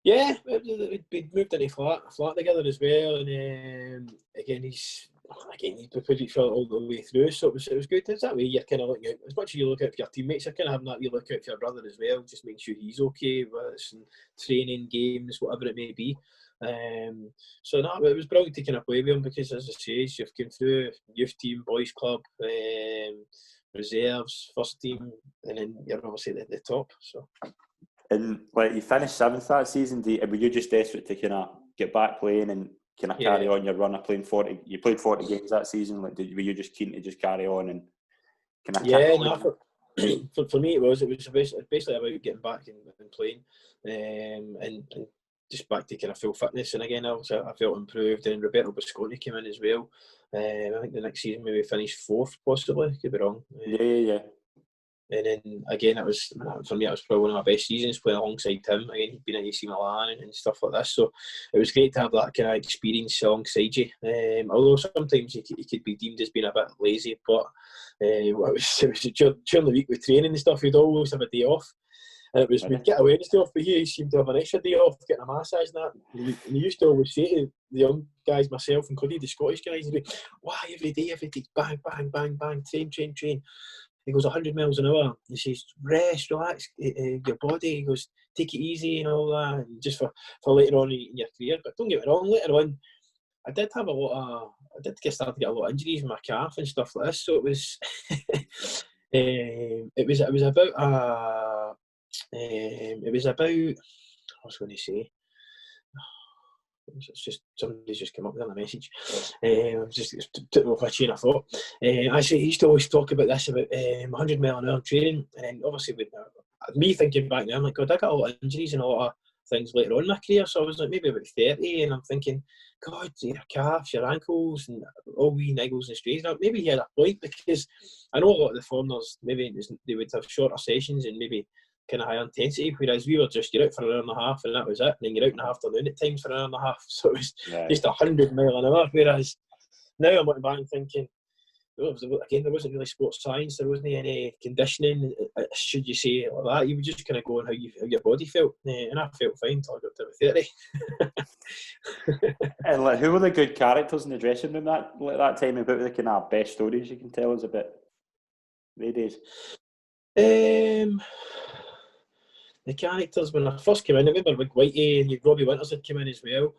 Yeah, we'd moved into flat together as well, and again he prepared each other all the way through, so it was good. It's that way you're kind of looking out, as much as you look out for your teammates, you're kind of having that wee look out for your brother as well, just making sure he's okay, whether it's in training, games, whatever it may be. So no, it was brilliant to kind of play with him, because as I say, you've come through youth team, boys club, reserves, first team, and then you're obviously at the top. So. And like, you finished 7th that season. Were you just desperate to kind of get back playing and kind of carry on your run of playing 40? You played 40 games that season. Like, were you just keen to just carry on and kind of? Yeah, no, for me it was basically about getting back and playing, and just back to kind of full fitness. And again, I felt improved. And Roberto Bosconi came in as well. I think the next season maybe finished 4th, possibly. Could be wrong. Yeah. And then again, for me, it was probably one of my best seasons playing alongside him. Again, he'd been at AC Milan and stuff like this, so it was great to have that kind of experience alongside you. Although sometimes he could be deemed as being a bit lazy, but it was during the week with training and stuff, he'd always have a day off. And it was, we'd get a Wednesday off, but he seemed to have an extra day off, getting a massage and that. And he used to always say to the young guys, myself included, the Scottish guys, he'd be, "Why, every day, bang, bang, bang, bang, train. He goes 100 miles an hour. He says, rest, relax your body. He goes, take it easy and all that, and just for later on in your career. But don't get me wrong, later on, I did start to get a lot of injuries in my calf and stuff like this. So it was, it was about, I was going to say, it's just somebody's just come up with a message. Just took me off my chain of thought. Actually, he used to always talk about this, about 100 mile an hour training, and then obviously with me thinking back now, I'm like, God, I got a lot of injuries and a lot of things later on in my career. So I was like maybe about 30, and I'm thinking, God, your calves, your ankles, and all wee niggles and strains. Now, maybe he had a point, because I know a lot of the foreigners, maybe they would have shorter sessions and maybe kind of high intensity, whereas we were just, you're out for an hour and a half and that was it, and then you're out in the afternoon at times for an hour and a half, so it was just 100 mile an hour. Whereas now I'm looking back and thinking, again, there wasn't really sports science, there wasn't any conditioning, should you say, like that. You were just kind of going how your body felt, and I felt fine until I got to 30. And like, who were the good characters in the dressing room that time, about the kind of best stories you can tell us about the days? The characters, when I first came in, I remember Big Whitey and Robbie Winters had come in as well.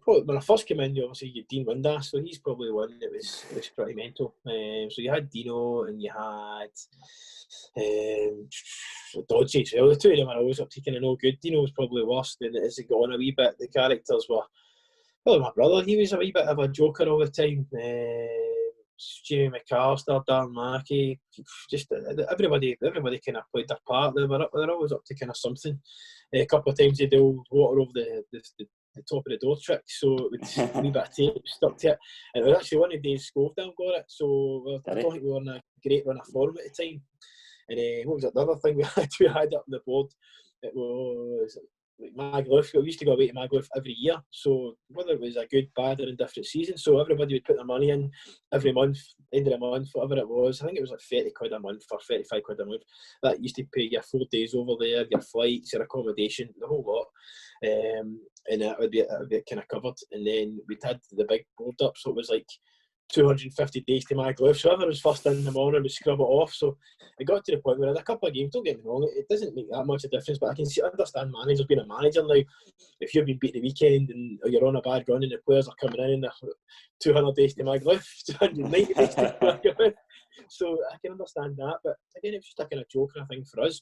Probably when I first came in, obviously you had Dean Windass, so he's probably one that was pretty mental. So you had Dino and you had Dodgy as well. The two of them are always up to kind of no good. Dino was probably worse, and as it got on a wee bit, the characters were, well, my brother, he was a wee bit of a joker all the time. Jamie McAllister, Darren Mackey, just everybody kind of played their part. They're always up to kind of something. A couple of times they did water over the top of the door trick, so it would a wee bit of tape stuck to it. And it was actually one of Dave Skovdahl got it, so I don't think we were in a great run of form at the time. And what was it? The other thing we had up on the board, it was like Magluf. We used to go away to Magluf every year. So whether it was a good, bad, or indifferent season, so everybody would put their money in every month, end of the month, whatever it was. I think it was like 30 quid a month or 35 quid a month. That used to pay your 4 days over there, your flights, your accommodation, the whole lot. And it would be kind of covered. And then we'd had the big board up, so it was like 250 days to Magluf. So whoever was first in the morning would scrub it off. So it got to the point where I had a couple of games, don't get me wrong, it doesn't make that much of a difference, but I can understand managers being a manager now. If you've been beat the weekend and you're on a bad run and the players are coming in and they're 200 days to Magluf, 290 days to Magluf. So I can understand that, but again, it was just a kind of joking thing for us.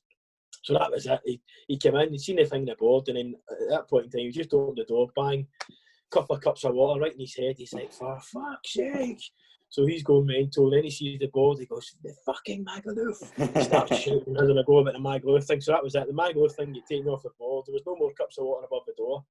So that was it. He came in, he'd seen the thing on the board, and then at that point in time, he just opened the door, bang, couple of cups of water right in his head. He's like, for fuck's sake. So he's going mental. Then he sees the board. He goes, the fucking Magaluf. He starts shouting as I go about the Magaluf thing. So that was it. The Magaluf thing get taken off the board. There was no more cups of water above the door.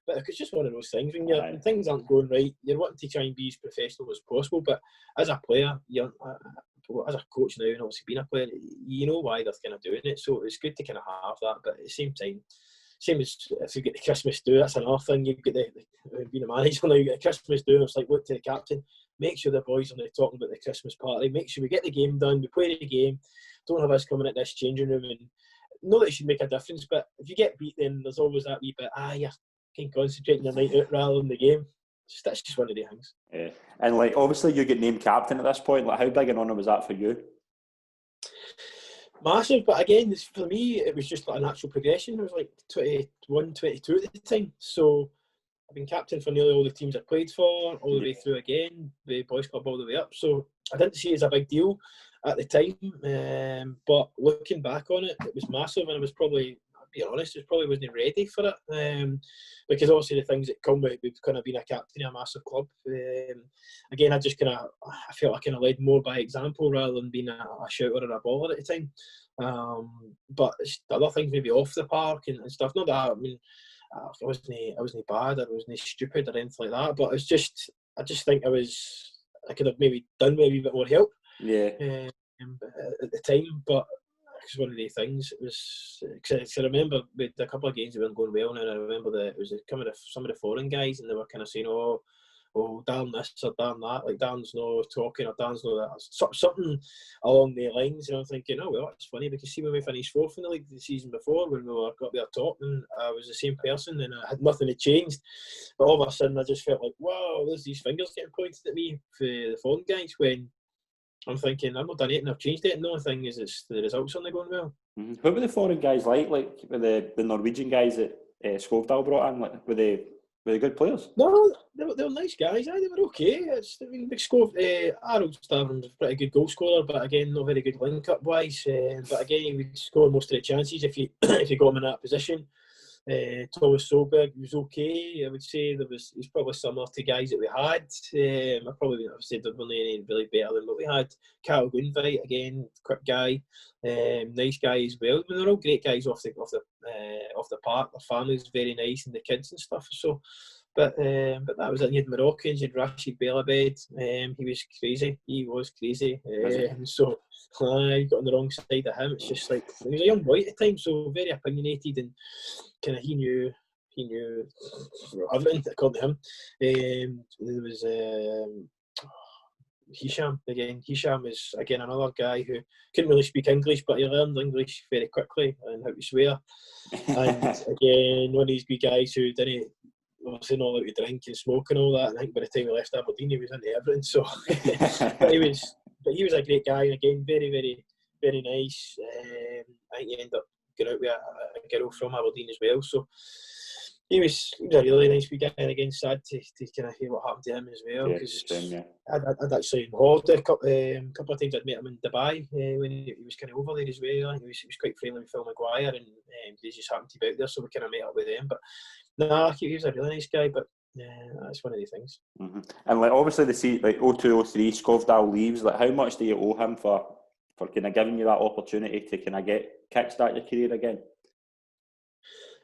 But it's just one of those things. When things aren't going right, you're wanting to try and be as professional as possible. But as a player, as a coach now, and obviously being a player, you know why they're kind of doing it. So it's good to kind of have that. But at the same time, same as if you get the Christmas do, that's another thing. You get being a manager now, you get a Christmas do, and it's like, look to the captain, make sure the boys are now talking about the Christmas party, make sure we get the game done, we play the game, don't have us coming at this changing room. And not that it should make a difference, but if you get beat, then there's always that wee bit, you're concentrating your night out rather than the game. That's just one of the things. Yeah. And like, obviously you get named captain at this point. Like, how big an honour was that for you? Massive, but again, for me, it was just like a natural progression. I was like 21, 22 at the time. So I've been captain for nearly all the teams I played for, all the way through again, the boys club all the way up. So I didn't see it as a big deal at the time. But looking back on it, it was massive, and I was probably, I'll be honest, I probably wasn't ready for it. Because obviously the things that come with kind of being a captain in a massive club. Again, I felt I kind of led more by example rather than being a shouter or a baller at the time. But the other things maybe off the park and stuff. Not that, I mean, I wasn't bad, I wasn't stupid or anything like that. But I just think I could have maybe done with a wee bit more help. Yeah. At the time, but it's one of the things. It was, cause I remember with a couple of games that weren't going well, and I remember that it was coming to some of the foreign guys, and they were kind of saying, "Oh, Darren this or Darren that." Like Darren's no talking or Darren's no that. Something along the lines, and I'm thinking, oh well, that's funny because see when we finished fourth in the league the season before, when we were got there top, and I was the same person, and I had nothing had changed. But all of a sudden, I just felt like, wow, there's these fingers getting pointed at me for the foreign guys when. I'm thinking, I've not done anything, I've changed it. And the only thing is, it's the results aren't going well. Mm-hmm. Who were the foreign guys like with the Norwegian guys that Skovdahl brought in? Like, were they good players? No, they were nice guys. They were okay. Big Skov, Harold Stavron was a pretty good goal scorer, but again, not very good link-up wise. But again, he would score most of the chances if you got him in that position. Thomas Solberg was okay. I would say he's probably similar to guys that we had. I probably wouldn't have said there weren't any really better than what we had. Calderwood, again, quick guy, nice guy as well. I mean, they're all great guys off the park. Their family's very nice and the kids and stuff. So, but that was it. You had Moroccans, you had Rashid Belabed. He was crazy. So I got on the wrong side of him. It's just like he was a young boy at the time, so very opinionated and kind of he knew everything according to him. There was Hisham again. Hisham is again another guy who couldn't really speak English, but he learned English very quickly and how to swear. And again, one of these good guys who didn't obviously know how to drink and smoke and all that. And I think by the time he left Aberdeen, he was into everything. So, but he was a great guy. And again, very, very, very nice. I think he ended up going out with a girl from Aberdeen as well. So he was a really nice wee guy. And again, sad to kind of hear what happened to him as well. Because I'd actually in holiday a couple of times. I'd met him in Dubai when he was kind of over there as well. He was quite friendly with Phil Maguire, and they just happened to be out there, so we kind of met up with them. But no, he was a really nice guy. But that's one of the things. Mm-hmm. And like obviously the 02-03 Skovdahl leaves. Like, how much do you owe him for kind of giving you that opportunity to kind of kickstart your career again?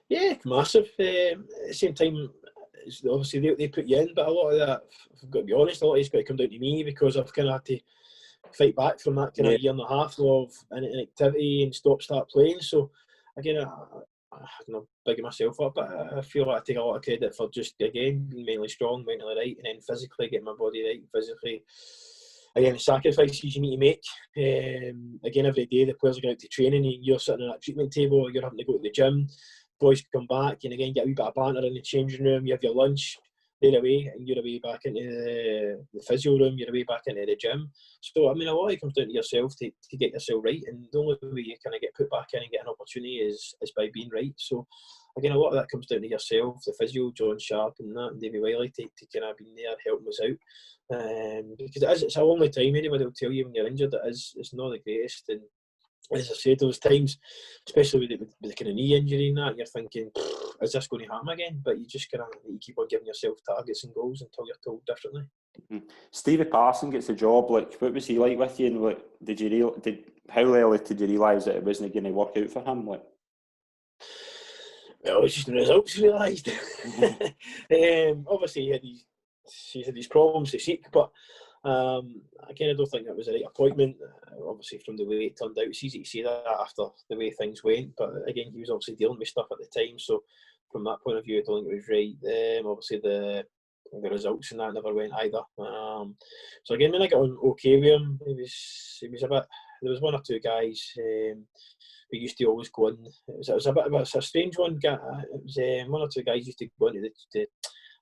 Yeah, massive. At the same time, obviously they put you in, but a lot of that, if I've got to be honest, a lot of it's got to come down to me because I've kind of had to fight back from that kind of year and a half of inactivity and start playing. So again, I'm not bigging myself up, but I feel like I take a lot of credit for just, again, being mentally strong, mentally right, and then physically getting my body right, physically. Again, the sacrifices you need to make. Again, every day the players are going out to training, you're sitting on that treatment table, you're having to go to the gym, boys come back, and again, get a wee bit of banter in the changing room, you have your lunch, they're away, and you're away back into the physio room, you're away back into the gym. So, I mean, a lot of it comes down to yourself to get yourself right, and the only way you kind of get put back in and get an opportunity is by being right. So, again, a lot of that comes down to yourself, the physio, John Sharp and that, and Davy Wiley to kind of be there helping us out. Because it's a lonely time, anybody will tell you when you're injured, it's not the greatest. And as I said, those times, especially with the kind of knee injury and that, and you're thinking, is this going to happen again? But you just kind of keep on giving yourself targets and goals until you're told differently. Mm-hmm. Stevie Parson gets the job. Like, what was he like with you? And like, how early did you realise that it wasn't going to work out for him? Like, well, it's just the results realised. Obviously, he had these problems to seek, but again, I don't think that was the right appointment. Obviously, from the way it turned out, it's easy to say that after the way things went. But again, he was obviously dealing with stuff at the time, so from that point of view, I don't think it was right. Obviously, the results and that never went either. So again, when I got on okay with him, he was a bit. There was one or two guys who used to always go in. It was a bit of a strange one. It was one or two guys used to go into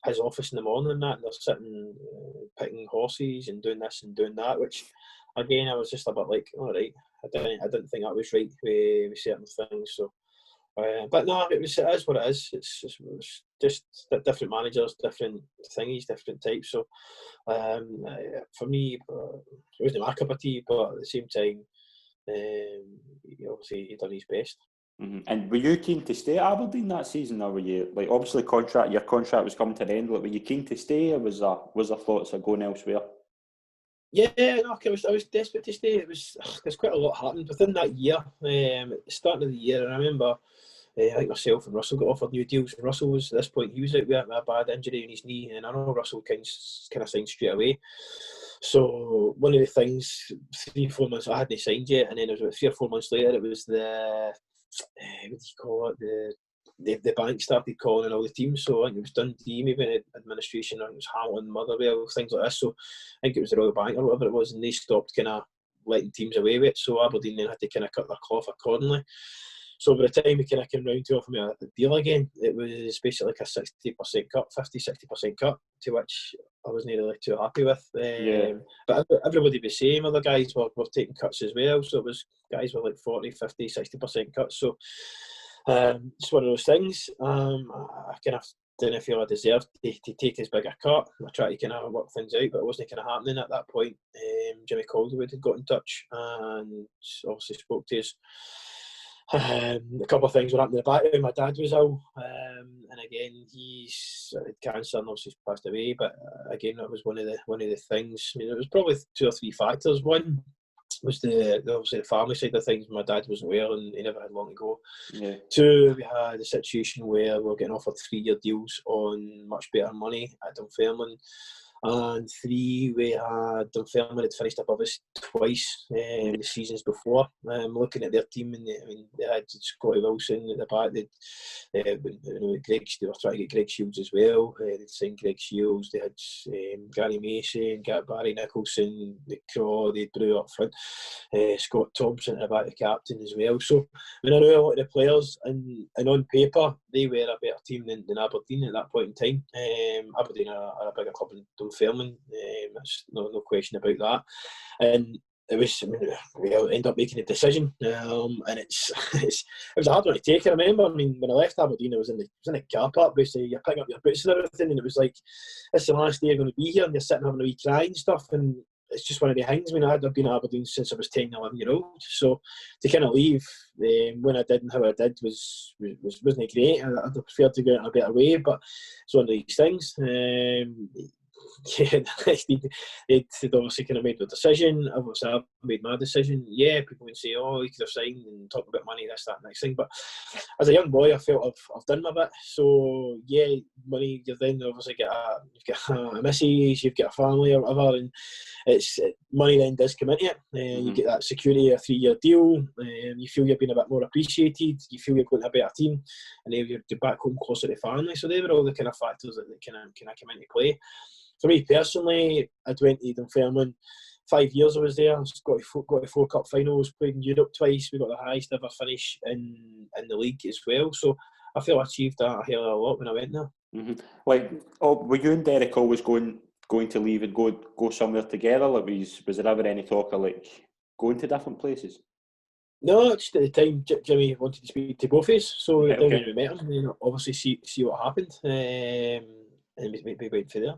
his office in the morning and that, and they're sitting picking horses and doing this and doing that, which again I was just a bit like, all right, I didn't think that was right with certain things. So, but no, it is what it is. It's just different managers, different thingies, different types. So for me, it wasn't my cup of tea, but at the same time, obviously he done his best. Mm-hmm. And were you keen to stay at Aberdeen that season, or were you like, obviously your contract was coming to an end? Like, were you keen to stay, or was there thoughts of going elsewhere? Yeah, no, I was desperate to stay. There's quite a lot happened within that year. At the start of the year, and I remember, I think myself and Russell got offered new deals. And Russell was, at this point, he was out with a bad injury in his knee, and I know Russell kind of signed straight away. So one of the things, 3-4 months, I hadn't signed yet, and then it was about 3 or 4 months later, it was the what do you call it? The bank started calling all the teams. So I think it was Dundee, maybe administration, or it was Hamilton, Motherwell, things like this. So I think it was the Royal Bank or whatever it was, and they stopped kind of letting teams away with it. So Aberdeen then had to kind of cut their cloth accordingly. So by the time we kind of came round to offer me a deal again, it was basically like a 60% cut, 50-60% cut, to which I wasn't really too happy with. But everybody was saying, other guys were taking cuts as well. So it was guys were like 40, 50, 60% cuts. So it's one of those things. I kind of didn't feel I deserved to take as big a cut. I tried to kind of work things out, but it wasn't kind of happening at that point. Jimmy Calderwood had got in touch and obviously spoke to us. A couple of things were happening in the background. My dad was ill, and again he's had cancer and obviously he's passed away. But again, that was one of the things. I mean, it was probably 2 or 3 factors. One was obviously the family side of things. My dad wasn't well and he never had long to go. Yeah. 2, we had a situation where we were getting offered 3-year deals on much better money at Dunfermline. And 3, we had Dunfermline had finished above us twice the seasons before. Looking at their team, and they had Scotty Wilson at the back. They were trying to get Greg Shields as well. They'd signed Greg Shields. They had Gary Mason, Barry Nicholson, the Craw. They Brew up front. Scott Thompson at the back, the captain as well. So I know a lot of the players, and on paper they were a better team than Aberdeen at that point in time. Aberdeen are a bigger club than Dunfermline. There's no question about that. And it was, we ended up making a decision, and it was a hard one to take. I remember, when I left Aberdeen, I was in the car park, basically, you're picking up your boots and everything, and it was like, it's the last day you're going to be here, and you're sitting having a wee cry and stuff, and it's just one of the things. I've been at Aberdeen since I was 10, 11 year old, so to kind of leave when I did and how I did wasn't great. I'd prefer to go out in a better way, but it's one of these things. yeah, they'd obviously kind of made the decision. Obviously, I've made my decision. Yeah, people would say, "Oh, you could have signed," and talk about money, this, that, next thing. But as a young boy, I felt I've done my bit. So yeah, money. You've then obviously you've got a missus, you've got a family or whatever, and money then does come into it. You get that security, a 3-year deal. You feel you're being a bit more appreciated. You feel you're going to a better team, and then you're back home closer to family. So they were all the kind of factors that kind of come into play. For me personally, I went to Dunfermline. 5 years I was there. Got to 4 cup finals. Played in Europe twice. We got the highest ever finish in the league as well. So I feel I achieved that a hell of a lot when I went there. Were you and Derek always going to leave and go somewhere together? Like, was there ever any talk of like going to different places? No, just at the time, Jimmy wanted to speak to both of us, so Right, then when we met him, obviously see what happened, and we went for there.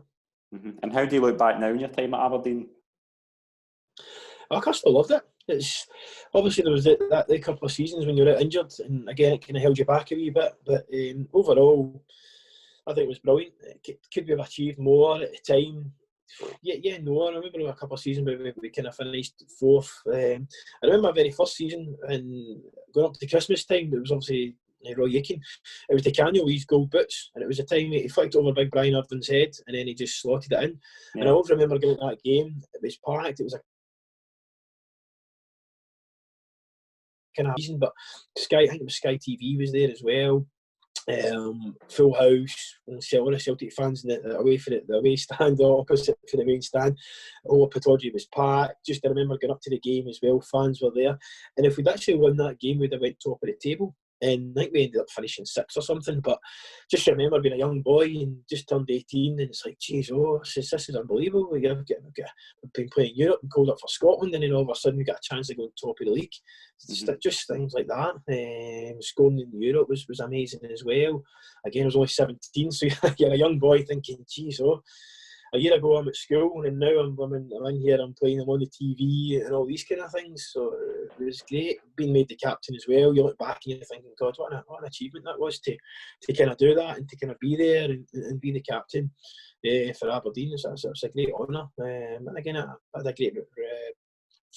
And how do you look back now in your time at Aberdeen? I still loved it. It's obviously there was that couple of seasons when you were out injured, and again it kind of held you back a wee bit. But overall, I think it was brilliant. Could we have achieved more at the time? Yeah, no. I remember a couple of seasons where we kind of finished 4th. I remember my very first season and going up to Christmas time. It was obviously Roy Aitken. It was the Canio with his gold boots, and it was the time he flicked over Big Brian Irvin's head, and then he just slotted it in. Yeah. And I always remember going to that game. It was packed. It was a kind of season, but Sky, I think it was Sky TV was there as well. Full house, and a lot of Celtic fans away for the away stand, opposite for the main stand. Pataudry was packed. Just I remember going up to the game as well. Fans were there, and if we'd actually won that game, we'd have went top of the table. And I think we ended up finishing 6th or something. But just remember being a young boy and just turned 18, and it's like, geez, this is unbelievable. We've been playing Europe and called up for Scotland, and then all of a sudden we got a chance to go top of the league. Just things like that. Scoring in Europe was amazing as well. Again, I was only 17, so you're a young boy thinking, geez, a year ago I'm at school, and now I'm in here, I'm playing, I'm on the TV and all these kind of things. So it was great being made the captain as well. You look back and you're thinking, God, what an achievement that was to kind of do that and to kind of be there and be the captain for Aberdeen. So it's a great honour. And again, I had a great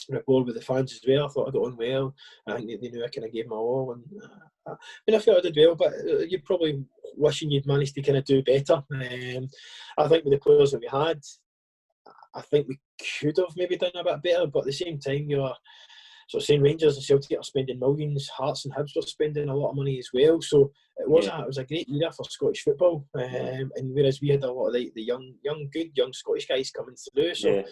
rapport with the fans as well. I thought I got on well. I think they knew I kind of gave my all, and I felt I did well. But you're probably wishing you'd managed to kind of do better. I think with the players that we had, I think we could have maybe done a bit better. But at the same time, you are sort of saying Rangers and Celtic are spending millions, Hearts and Hibs were spending a lot of money as well. So it was a great era for Scottish football. And whereas we had a lot of the good young Scottish guys coming through, so it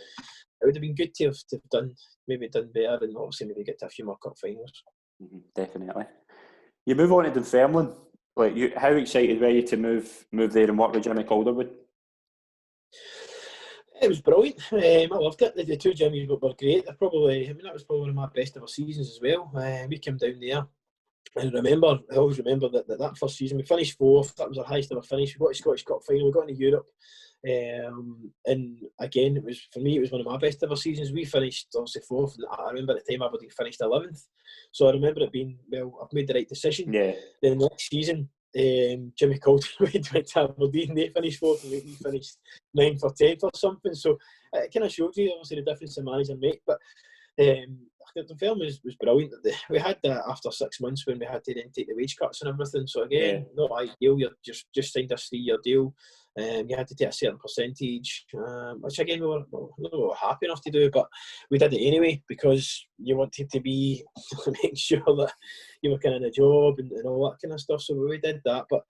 would have been good to have done better, and obviously maybe get to a few more cup finals. Definitely. You move on to Dunfermline. How excited were you to move there and work with Jimmy Calderwood? It was brilliant. I loved it. The two Jimmys were great. That was probably one of my best ever seasons as well. We came down there, and I always remember that first season we finished 4th. That was our highest ever finish. We got to Scottish Cup final. We got into Europe. And again, it was one of my best ever seasons. We finished obviously 4th, and I remember at the time Aberdeen finished 11th. So I remember it being, I've made the right decision. Yeah. Then the next season, Jimmy Calderwood went to Aberdeen. They finished 4th, and we finished 9th or 10th or something. So it kind of showed you obviously the difference in manager make. But the film was brilliant. We had that after 6 months when we had to then take the wage cuts and everything. So again, not ideal. You just signed a 3-year deal. You had to take a certain percentage, which again we were happy enough to do, but we did it anyway because you wanted to make sure that you were kind of in a job and all that kind of stuff. So we did that. But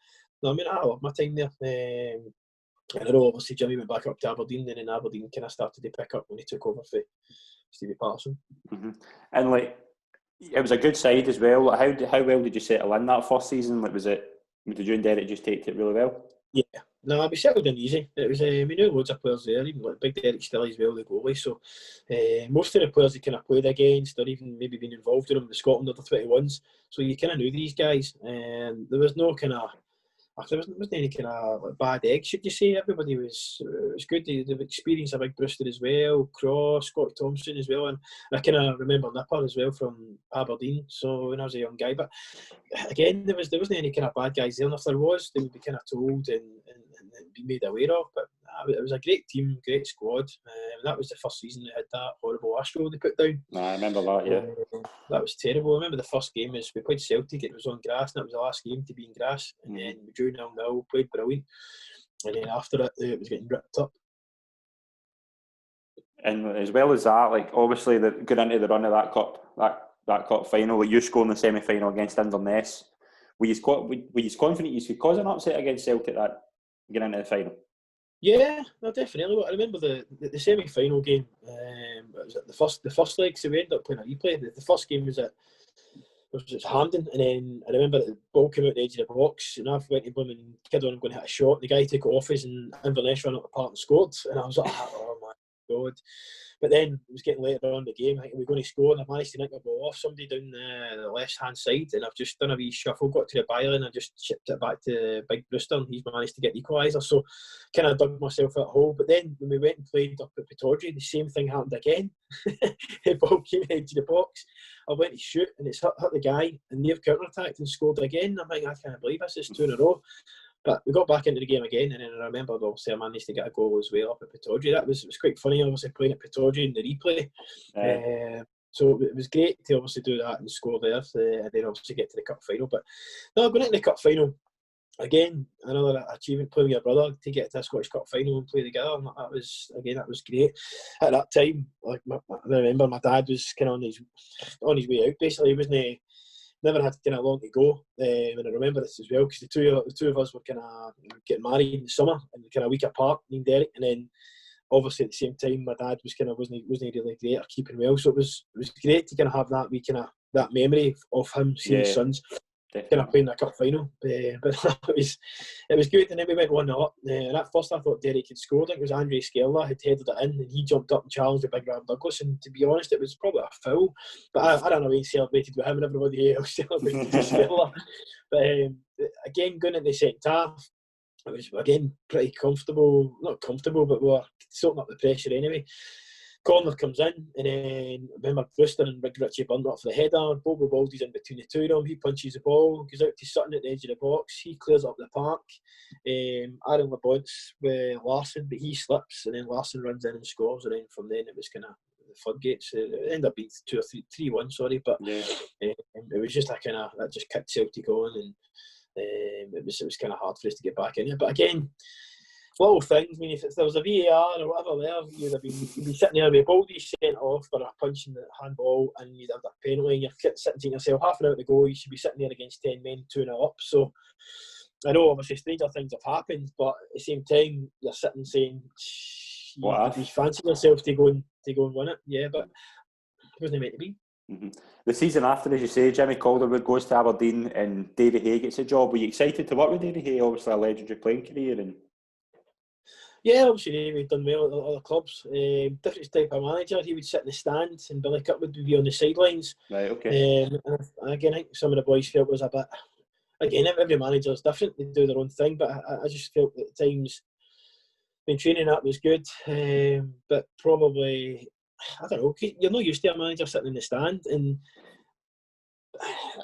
no, I loved my time there. And I know obviously Jimmy went back up to Aberdeen, and then Aberdeen kind of started to pick up when he took over for Stevie Patterson. And it was a good side as well. How well did you settle in that first season? Did you and Derek just take it really well? Yeah, no, we settled in easy. It was we knew loads of players there, even like Big Derek still as well, the goalie. So most of the players he kind of played against, or even maybe been involved in them, the Scotland under 21s. So you kind of knew these guys, and there was no kind of. There wasn't any kind of bad eggs, should you say. Everybody was good. They've experienced a big Brewster as well, Cross, Scott Thompson as well, and I kind of remember Nipper as well from Aberdeen. So when I was a young guy, but again, there wasn't any kind of bad guys there. And if there was, they would be kind of told and be made aware of. But it was a great team, great squad. That was the first season they had that horrible Astro they put down. I remember that, yeah. That was terrible. I remember the first game was we played Celtic, it was on grass, and that was the last game to be in grass. And then we drew 0-0, played brilliant. And then after it was getting ripped up. And as well as that, like obviously going into the run of that cup final, like you scoring the semi-final against Inverness, were you confident you could cause an upset against Celtic that getting into the final? Yeah, no, definitely. I remember the semi-final game. It was at the first leg, so we ended up playing a replay. The first game was at Hampden, and then I remember the ball came out the edge of the box, and I went to him and kid on, I'm going to hit a shot. And the guy took it off us, and Inverness ran up the park and scored. And I was like, oh my God. But then it was getting later on in the game. I think we were going to score, and I managed to nick the ball off somebody down the left-hand side, and I've just done a wee shuffle, got to the byline, and I just chipped it back to Big Brewster, and he's managed to get the equaliser. So kind of dug myself out a hole. But then when we went and played up at Pittodrie, the same thing happened again. The ball came into the box. I went to shoot, and it's hit the guy, and they've counter-attacked and scored again. I'm like, I can't believe this is 2 in a row. But we got back into the game again, and then I remember obviously I managed to get a goal as well up at Pittodrie. It was quite funny, obviously playing at Pittodrie in the replay. So it was great to obviously do that and score there, and then obviously get to the cup final. But no, going into the cup final again, another achievement, playing with your brother to get to a Scottish Cup final and play together. And that was great. At that time, like I remember my dad was kind of on his way out. Basically, he wasn't. Never had kind of long to go, and I remember this as well because the two of us were kind of getting married in the summer and kind of a week apart, me and Derek, and then obviously at the same time my dad was kind of wasn't really great at keeping well, so it was great to kind of have that wee kind of that memory of him seeing his sons kind of playing that cup final, but it was good. And then we went 1-0 up, and at first I thought Derek had scored. I think it was Andre Skerla had headed it in, and he jumped up and challenged the big Ram Douglas, and to be honest it was probably a foul, but I don't know, he celebrated with him and everybody else celebrated with Skerla. But again, going into the second half, it was again pretty comfortable, not comfortable, but we were sorting up the pressure anyway. Corner comes in, and then remember Brewster and Big Richie Burnt up for the header. Bobo Baldy's in between the two of them. He punches the ball, goes out to Sutton at the edge of the box. He clears up the park. Aaron LeBont's with Larson, but he slips, and then Larson runs in and scores. And then from then it was kind of the floodgates. It ended up being 3-1, sorry, but it was just that just kicked Celtic on, and it was kind of hard for us to get back in it. But again, little things. I mean, if there was a VAR or whatever there, you'd be sitting there with Baldy sent off for a punch in the handball, and you'd have that penalty, and you're sitting to yourself, half an hour to go, you should be sitting there against 10 men, 2-0 up. So I know obviously stranger things have happened, but at the same time you're sitting saying you'd be fancying yourself to go and win it. Yeah, but it wasn't meant to be. Mm-hmm. The season after, as you say, Jimmy Calderwood goes to Aberdeen and Davy Hay gets a job. Were you excited to work with Davy Hay? Obviously a legendary playing career. And yeah, obviously Davy done well at other clubs. Different type of manager. He would sit in the stands, and Billy Cup would be on the sidelines. Right, okay. And again, I think some of the boys felt it was a bit. Again, every manager is different. They do their own thing, but I just felt at times when training that was good, but probably I don't know. You're not used to a manager sitting in the stand, and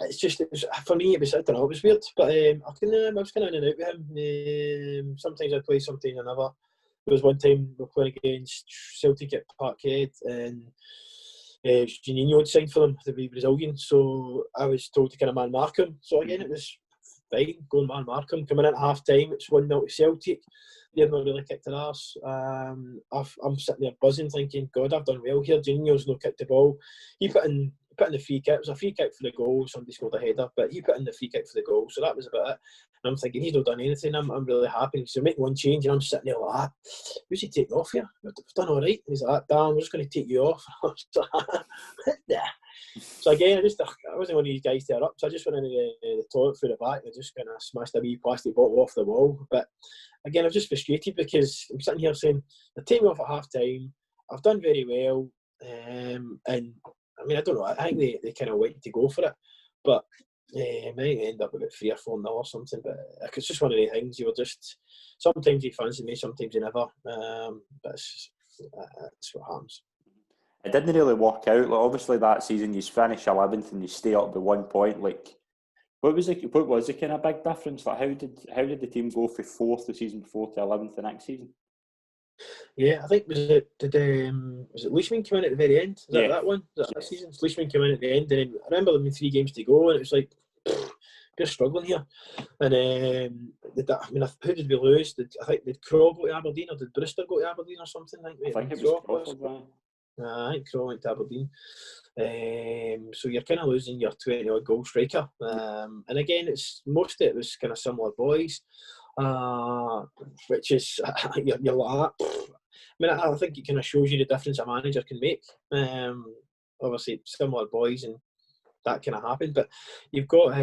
it was for me. It was, I don't know. It was weird, but I was kind of in and out with him. Sometimes I'd play, sometimes I never. There was one time we were playing against Celtic at Parkhead, and Juninho had signed for them to be Brazilian, so I was told to kind of man mark him. So again, it was fine, going man mark him. Coming in at half time, it's 1-0 to Celtic. They've not really kicked their arse. I'm sitting there buzzing, thinking, God, I've done well here. Juninho's not kicked the ball. He put in the free kick. It was a free kick for the goal. Somebody scored a header, but he put in the free kick for the goal. So that was about it. And I'm thinking, he's not done anything. I'm really happy. So making one change, and I'm sitting there like, who's he taking off here? I've done all right. And he's like, Darren, I'm just going to take you off. I was like, nah. So again, I wasn't one of these guys to erupt. So I just went into the toilet through the back and I just kind of smashed a wee plastic bottle off the wall. But again, I was just frustrated because I'm sitting here saying, they're taking me off at half time. I've done very well. And I mean, I don't know. I think they kind of went to go for it. But I might end up about 3 or 4-0 or something. But it's just one of the things. You were just, sometimes you fancy me, sometimes you never. But it's what happens. It didn't really work out. Like, obviously, that season you finish 11th and you stay up by 1 point. Like, what was the kind of big difference? Like, how did the team go from 4th the season before to 11th the next season? Yeah, I think was it Leishman come in at the very end? Is that that one? Is that season? Leishman came in at the end, and then I remember there being 3 games to go, and it was like, we're struggling here. And who did we lose? I think did Crow go to Aberdeen, or did Brewster go to Aberdeen or something? I think it was Crawford, right? I think Crow went to Aberdeen. So you're kind of losing your 20-odd goal striker. And again, most of it was kind of similar boys, which is, you're like that. I think it kind of shows you the difference a manager can make. Obviously, similar boys, and that kind of happened. But you've got,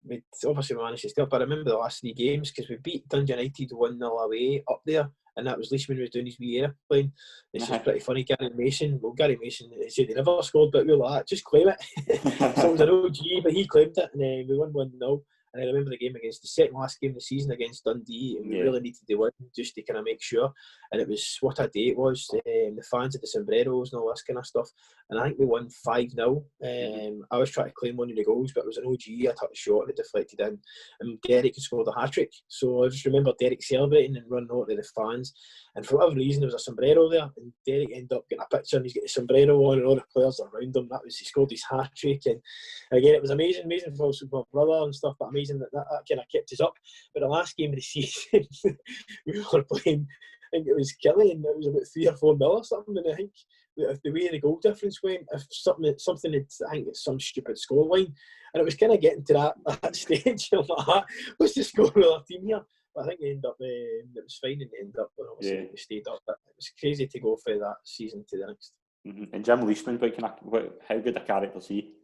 we obviously managed to still, but I remember the last 3 games, because we beat Dundee United 1-0 away up there, and that was Leishman was doing his wee airplane. It's just pretty funny. Gary Mason, he said he never scored, but we were like, just claim it. So it was an OG, but he claimed it, and we won 1-0. And I remember the game against the second last game of the season against Dundee, and we really needed to win just to kind of make sure. And it was, what a day it was. The fans had the sombreros and all this kind of stuff. And I think we won 5-0. I was trying to claim one of the goals, but it was an OG. I took the shot and it deflected in. And Derek had scored a hat-trick. So I just remember Derek celebrating and running out to the fans. And for whatever reason, there was a sombrero there. And Derek ended up getting a picture, and he's got the sombrero on, and all the players around him. He scored his hat-trick. And again, it was amazing for my brother and stuff, but amazing that kind of kept us up. But the last game of the season, we were playing, I think it was Kelly, and it was about 3 or 4-0 or something. And I think the way the goal difference went, if something had, I think it's some stupid scoreline, and it was kind of getting to that stage. You're like, what's the score of our team here? But I think they ended up, it was fine, and they ended up, obviously, they stayed up. But it was crazy to go from that season to the next. And Jim Leishman, how good a character is he?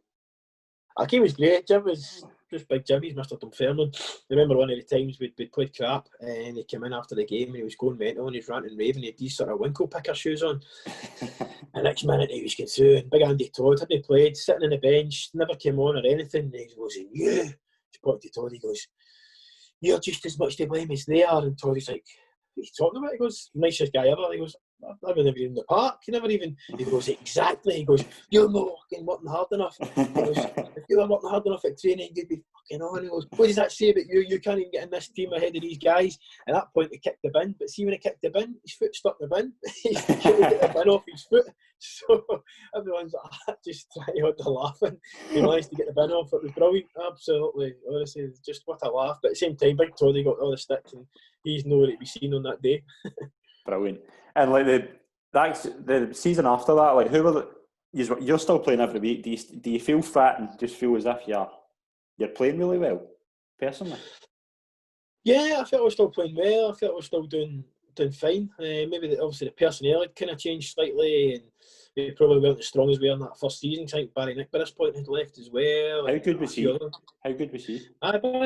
He was great. Jim was just big Jim. He's Mr. Dunfermline. I remember one of the times we'd played crap, and he came in after the game and he was going mental and he was ranting and raving. He had these sort of winkle picker shoes on. And next minute he was going through, and big Andy Todd hadn't played, sitting on the bench, never came on or anything. And he goes, "Yeah." He's pointing to Todd. He goes, "You're just as much to blame as they are." And Todd is like, "What are you talking about?" He goes, "Nicest guy ever." He goes, "I've never even in the park. You never even." He goes, "Exactly." He goes, "You're not fucking working hard enough." He goes, "If you were working hard enough at training, you'd be fucking on." He goes, "What does that say about you? You can't even get in this team ahead of these guys." At that point, he kicked the bin. But see, when he kicked the bin, his foot stuck in the bin. He couldn't get the bin off his foot. So everyone's like, just trying to laughing. He managed to get the bin off. It was brilliant. Absolutely. Honestly, just what a laugh. But at the same time, Big Toddy got all the stick, and he's nowhere to be seen on that day. Brilliant. And like the season after that, like you're still playing every week. Do you feel fit and just feel as if you're playing really well, personally? Yeah, I felt I was still playing well. I felt I was still doing fine. Maybe obviously the personnel had kind of changed slightly, and we probably weren't as strong as we were in that first season. I think Barry Nick by this point had left as well. How good was he? Barry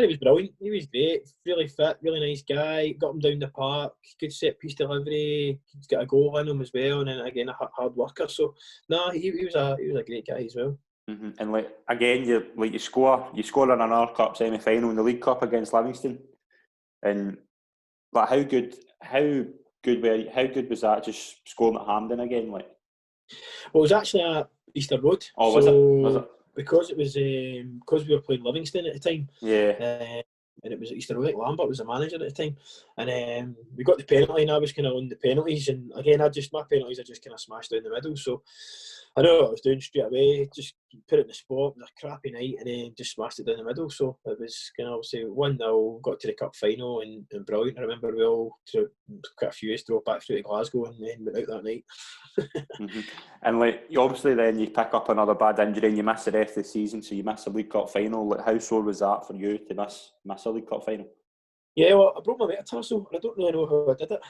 was brilliant. He was great, really fit, really nice guy. Got him down the park, good set piece delivery. He's got a goal in him as well, and then again a hard worker. So no, he was a great guy as well. Mm-hmm. And like again, you score in another cup semi-final in the League Cup against Livingston, and like how good was that? Just scoring at Hampden again, like. Well, it was actually at Easter Road. Oh, was it? Because it was because we were playing Livingston at the time. Yeah. And it was at Easter Road. Lambert was the manager at the time, and we got the penalty, and I was kind of on the penalties. And again, my penalties I just kind of smashed down the middle. So I know what I was doing straight away. Just put it in the spot. It was a crappy night, and then just smashed it down the middle. So it was kind of obviously 1-0. Got to the cup final, and brilliant. I remember we all quite a few years drove back through to Glasgow, and then went out that night. Mm-hmm. And like obviously, then you pick up another bad injury, and you miss the rest of the season. So you miss the League Cup final. Like, how sore was that for you to miss a League Cup final? Yeah, well, I broke my metatarsal. I don't really know how I did it.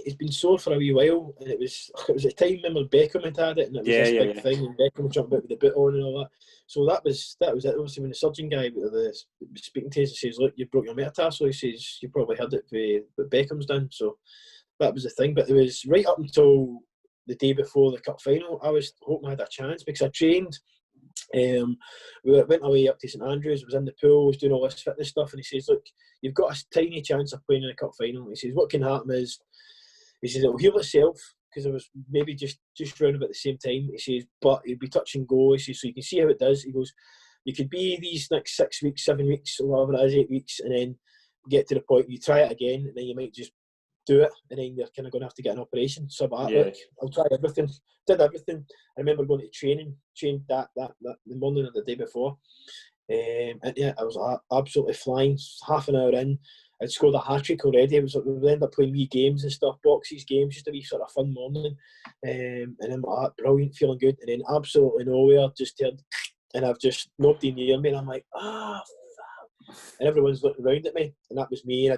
It's been sore for a wee while, and it was at the time when Beckham had it, and it was this big thing, and Beckham jumped out with the boot on and all that. So that was it. Obviously, when the surgeon guy was speaking to us, he says, "Look, you broke your metatarsal." He says, "You probably heard it what Beckham's done." So that was the thing. But it was right up until the day before the cup final, I was hoping I had a chance because I trained. We went away up to St Andrews, was in the pool, was doing all this fitness stuff, and he says, "Look, you've got a tiny chance of playing in a cup final." He says, "What can happen is," he says, "it'll heal itself," because it was maybe just round about the same time. He says, "But it'll be touch and go." He says, "So you can see how it does." He goes, "You could be these next 6 weeks, 7 weeks, or whatever it is, 8 weeks, and then get to the point you try it again, and then you might just do it, and then you're kind of going to have to get an operation. So but Yeah. look, I'll try everything. Did everything. I remember going to trained that the morning of the day before. And yeah, I was absolutely flying. Half an hour in, I'd scored a hat-trick already. It was like, we would end up playing wee games and stuff, boxes games, just a wee sort of fun morning. And then brilliant, feeling good. And then absolutely nowhere, just turned, and I've just nobody near me. And I'm like, and everyone's looking around at me, and that was me. And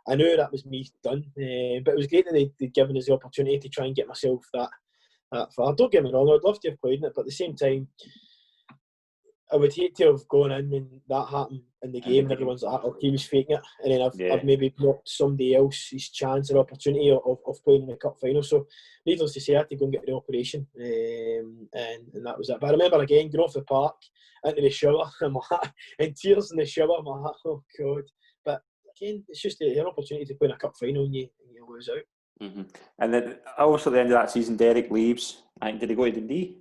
I knew that was me done. But it was great that they'd given us the opportunity to try and get myself that far. Don't get me wrong, I'd love to have played in it, but at the same time, I would hate to have gone in when that happened in the game and everyone's like, oh, he was faking it. And then I've maybe blocked somebody else's chance or opportunity of playing in the cup final. So, needless to say, I had to go and get the operation. And that was it. But I remember again, going off the park, into the shower, and tears in the shower. I'm like, oh, God. But again, it's just an opportunity to play in a cup final and you lose out. Mm-hmm. And then, also at the end of that season, Derek leaves. I think, did he go to Dundee?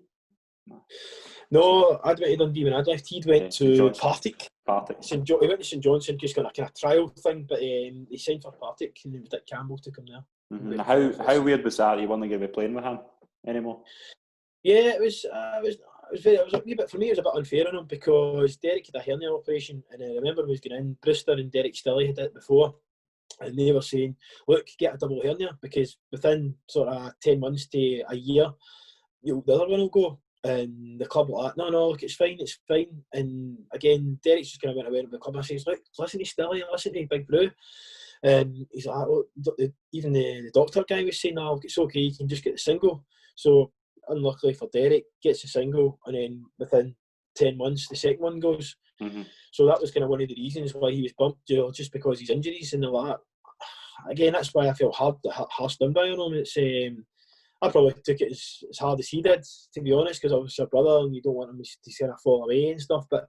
No, I'd went to Dundee when I'd left. He'd went to Partick. He went to St Johnson, just got a kind of trial thing, but he signed for Partick, and it was Dick Campbell took him there. Mm-hmm. How weird was that? You weren't going to be playing with him anymore? Yeah, it was a wee bit, for me, it was a bit unfair on him, because Derek had a hernia operation, and I remember when he was going in, Brewster and Derek Stilley had it before, and they were saying, look, get a double hernia, because within sort of 10 months to a year, the other one will go. And the club were like, no, look, it's fine. And again, Derek's just kind of went away with the club and says, look, listen to Stilly, listen to Big Brew. And he's like, oh, even the doctor guy was saying, no, it's okay, you can just get the single. So, unluckily for Derek, gets the single, and then within 10 months, the second one goes. Mm-hmm. So that was kind of one of the reasons why he was bumped, just because his injuries and all that. Again, that's why I felt harsh done by on him. It's I probably took it as hard as he did, to be honest, because obviously a brother and you don't want him to kind of fall away and stuff. But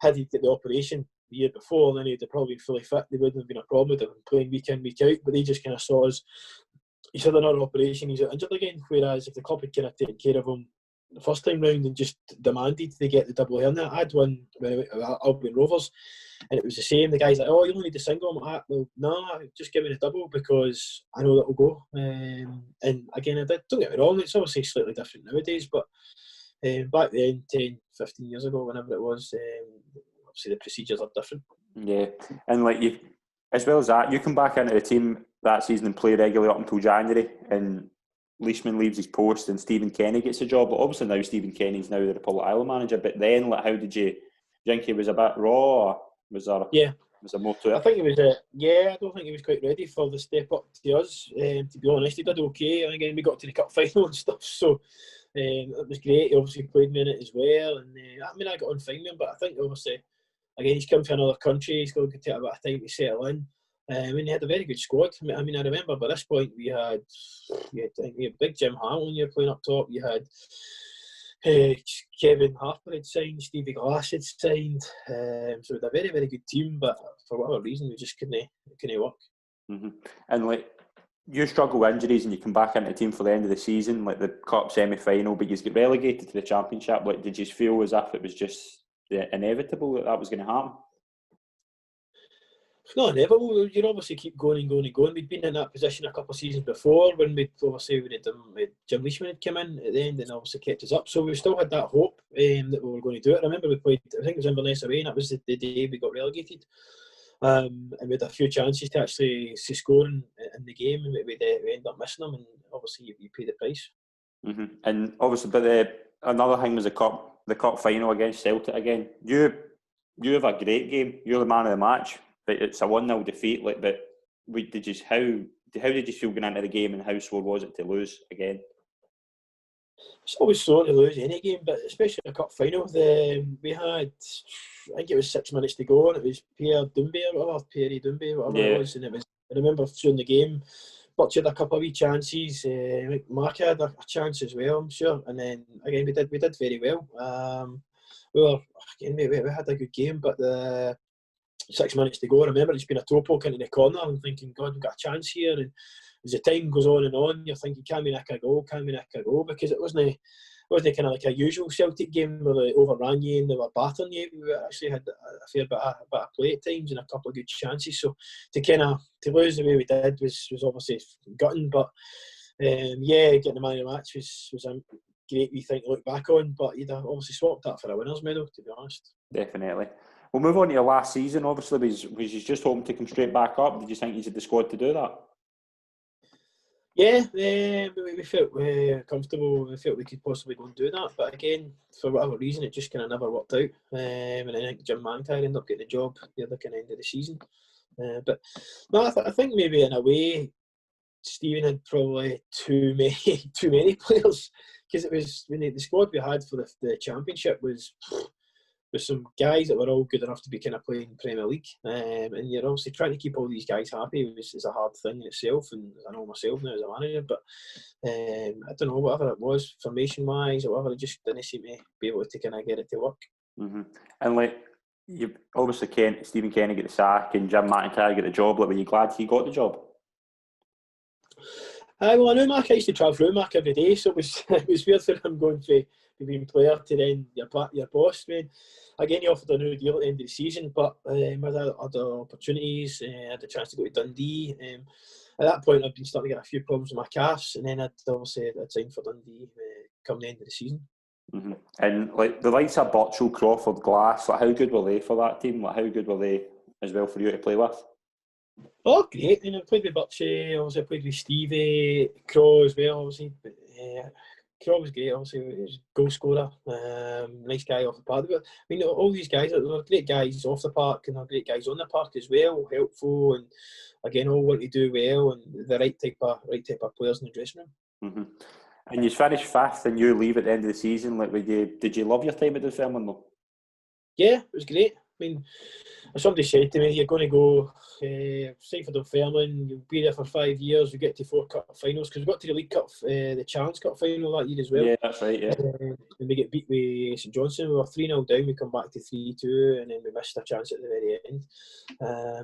had he did the operation the year before, then he'd have probably been fully fit. There wouldn't have been a problem with him playing week in, week out. But they just kind of saw us, he's had another operation, he's injured again. Whereas if the club had kind of taken care of him the first time round and just demanded they get the double hernia. I had one when I went to Albion Rovers, and it was the same. The guy's like, oh, you only need the single. I'm like, well, no, just give me the double, because I know that will go. And again, don't get me wrong, it's obviously slightly different nowadays, but back then, 10, 15 years ago, whenever it was, obviously the procedures are different. Yeah, and like you, as well as that, you come back into the team that season and play regularly up until January, and Leishman leaves his post and Stephen Kenny gets a job. But obviously now Stephen Kenny's now the Republic Island manager. But then, like, how did you think he was a bit raw? Or was there more to it? I think he was. I don't think he was quite ready for the step up to us. To be honest, he did okay. And again, we got to the cup final and stuff, so it was great. He obviously played me in it as well. And I got on fine with him, but I think obviously, again, he's come to another country. He's going to take a bit of time to settle in. He had a very good squad. I remember by this point we had big Jim Hamilton. You were playing up top. You had Kevin Harper had signed, Stevie Glass had signed. So it was a very, very good team. But for whatever reason, we just couldn't work. Mm-hmm. And like, you struggle with injuries, and you come back into the team for the end of the season, like the cup semi-final, but you get relegated to the championship. Like, did you feel as if it was just inevitable that was going to happen? It's not inevitable. You obviously keep going and going and going. We'd been in that position a couple of seasons before when Jim Leishman had come in at the end and obviously kept us up. So we still had that hope that we were going to do it. I remember we played, I think it was Inverness away, and that was the day we got relegated. And we had a few chances to actually score in the game, and we ended up missing them. And obviously you pay the price. Mm-hmm. And obviously, but another thing was the cup final against Celtic again. You have a great game. You're the man of the match. But it's a 1-0 defeat. Like, but how did you feel going into the game, and how sore was it to lose again? It's always sore to lose any game, but especially a cup final. We had, I think it was 6 minutes to go, and it was Pierre Dundee or whatever it was, and it was. I remember during the game, Butch had a couple of wee chances. Mark had a chance as well, I'm sure, and then again we did very well. We had a good game, but the 6 minutes to go, I remember it's been a toe poke into the corner. I'm thinking, God, we've got a chance here. And as the time goes on and on, you're thinking, can we nick a goal? Because it wasn't wasn't kind of like a usual Celtic game where they overran you and they were battering you. We actually had a fair bit of play at times and a couple of good chances. So to lose the way we did was obviously gutting. But getting the man of the match was a great wee thing to look back on. But you'd obviously swapped that for a winners' medal, to be honest. Definitely. We'll move on to your last season. Obviously, was you just hoping to come straight back up? Did you think you had the squad to do that? Yeah, we felt comfortable. We felt we could possibly go and do that. But again, for whatever reason, it just kind of never worked out. And I think Jim McIntyre ended up getting the job the other kind of end of the season. But no, I think maybe in a way, Stephen had probably too many players, because it was the squad we had for the championship was some guys that were all good enough to be kind of playing Premier League, and you're obviously trying to keep all these guys happy is a hard thing in itself, and I know myself now as a manager, but I don't know, whatever it was, formation wise or whatever, it just didn't seem to be able to kind of get it to work. Mm-hmm. And like, you obviously Stephen Kenny get the sack and Jim McIntyre get the job. Like, were you glad he got the job? Well, I know Mark, I used to travel through Mark every day, so it was weird for him going from being player to then your boss. I mean, again, he offered a new deal at the end of the season, but I had other opportunities. I had the chance to go to Dundee. At that point, I'd been starting to get a few problems with my calves, and then I'd signed for Dundee come the end of the season. Mm-hmm. And like the likes of Butchell, Crawford, Glass, like how good were they for that team? Like how good were they as well for you to play with? Oh, great! I played with Butchie. Obviously, I played with Stevie, Crow as well. Obviously, Crow was great. Obviously, he was a goal scorer. Nice guy off the park. But, I mean, all these guys are great guys off the park, and they're great guys on the park as well. Helpful, and again, all want to do well, and the right type of players in the dressing room. Mm-hmm. And you finished fifth, and you leave at the end of the season. Like, did you love your time at Dunfermline though? Yeah, it was great. I mean, somebody said to me, "You're going to go sign for Dunfermline. You'll be there for 5 years. You get to 4 cup finals, because we got to the League Cup, the Challenge Cup final that year as well. Yeah, that's right. Yeah, and we get beat with St Johnstone. We were 3-0 down. We come back to 3-2, and then we missed a chance at the very end.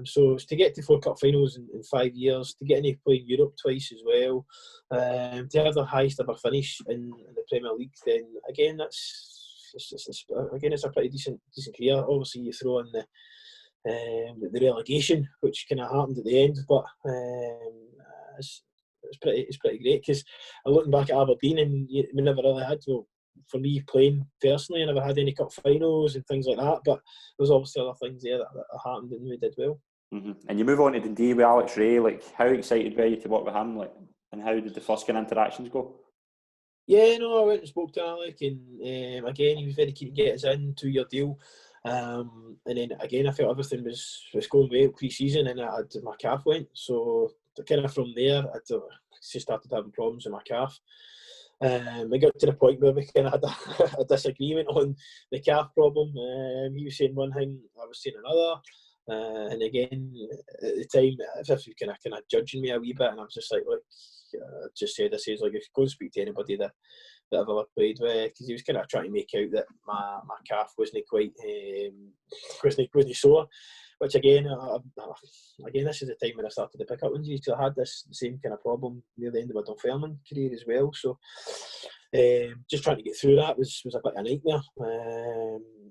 So to get to 4 cup finals in 5 years, to get into play Europe twice as well, to have the highest ever finish in the Premier League, then again it's a pretty decent career. Obviously, you throw in the relegation, which kind of happened at the end, but it's pretty great, because I'm looking back at Aberdeen, and we never really had, well, for me playing personally, I never had any cup finals and things like that, but there was obviously other things there that happened, and we did well. Mm-hmm. And you move on to Dundee with Alex Rae. Like, how excited were you to work with him? Like, and how did the first kind of interactions go? Yeah, no, I went and spoke to Alec, and again, he was very keen to get us in, 2-year deal. And then again, I felt everything was going well pre-season, and my calf went. So kind of from there, I just started having problems with my calf. I got to the point where we kind of had a disagreement on the calf problem. He was saying one thing, I was saying another. And again, at the time, if he was kind of judging me a wee bit, and I was just like, look, I just said, if you go and speak to anybody that I've ever played with, because he was kind of trying to make out that my calf wasn't quite wasn't sore, which again, this is the time when I started to pick up injuries, because I had this same kind of problem near the end of my Dunfermline career as well. So just trying to get through that was a bit of a nightmare.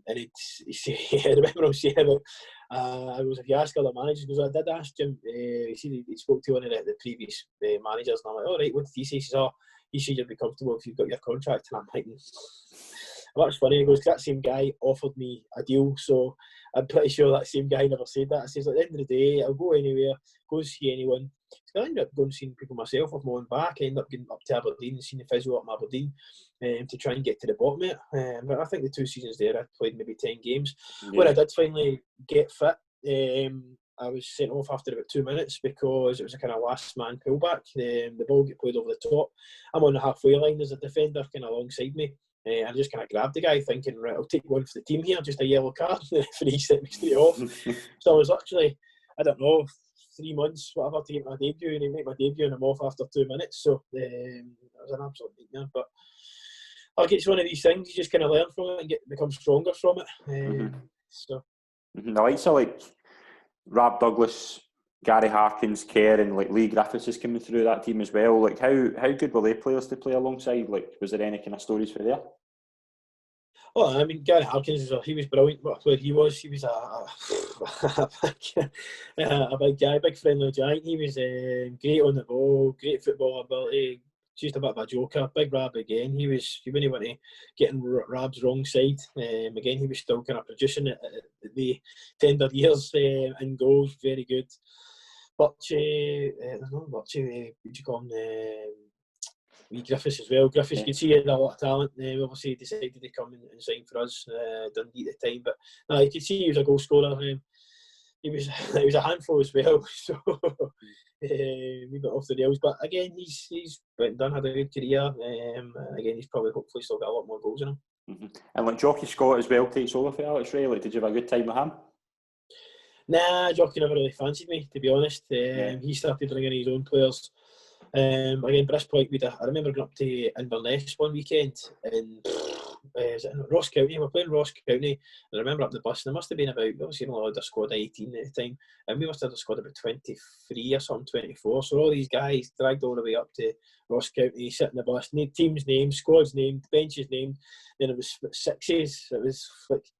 And I remember him saying about, if you ask other managers, because I did ask Jim, he said he spoke to one of the previous managers, and I'm like, all right, what did he say? He says, he said you'd be comfortable if you've got your contract. And I'm like, well, that's funny. He goes, that same guy offered me a deal, so I'm pretty sure that same guy never said that. I says, at the end of the day, I'll go anywhere, go and see anyone. So I ended up going and seeing people myself off my own back. I ended up getting up to Aberdeen and seeing the physio up in Aberdeen to try and get to the bottom of it. But I think the 2 seasons there, I played maybe 10 games. Yeah. When I did finally get fit, I was sent off after about 2 minutes, because it was a kind of last man pullback. The ball get played over the top. I'm on the halfway line. There's a defender kind of alongside me. I just kind of grabbed the guy, thinking, right, I'll take one for the team here, just a yellow card. The referee sent me straight off. So I was actually, I don't know, 3 months, whatever, to get my debut, and he made my debut, and I'm off after 2 minutes. So it was an absolute nightmare. But I guess it's one of these things, you just kind of learn from it and become stronger from it. So the likes of like Rab Douglas, Gary Harkins, Kerr, and like Lee Griffiths is coming through that team as well. Like how good were they players to play alongside? Like, was there any kind of stories for there? Oh, I mean, Gary Harkins, he was brilliant. What a player he was. He was a big guy, big friendly giant. He was great on the ball, great football ability, just a bit of a joker. Big Rab again. He wouldn't want to get in Rab's wrong side. Again, he was still kind of producing at the tender years in goals. Very good. Birchie, there's no Birchie, what do you call him? Wee Griffiths as well. Griffiths, you could see he had a lot of talent. Obviously, he decided to come and sign for us, Dundee at the time. But no, you could see he was a goal scorer. He was a handful as well. So we got off the rails. But again, he's went and done, had a good career. Again, he's probably hopefully still got a lot more goals in him. Mm-hmm. And like Jockey Scott as well takes over for Alex Ray. Like, did you have a good time with him? Nah, Jockey never really fancied me, to be honest. He started bringing his own players. Again, Briss Point, I remember going up to Inverness one weekend and is it Ross County? We were playing Ross County, and I remember up the bus, and there must have been about, obviously, we had a squad of 18 at the time, and we must have had a squad of about 23 or something, 24. So all these guys dragged all the way up to Ross County, sit in the bus, teams named, squads named, benches named, then it was sixes. It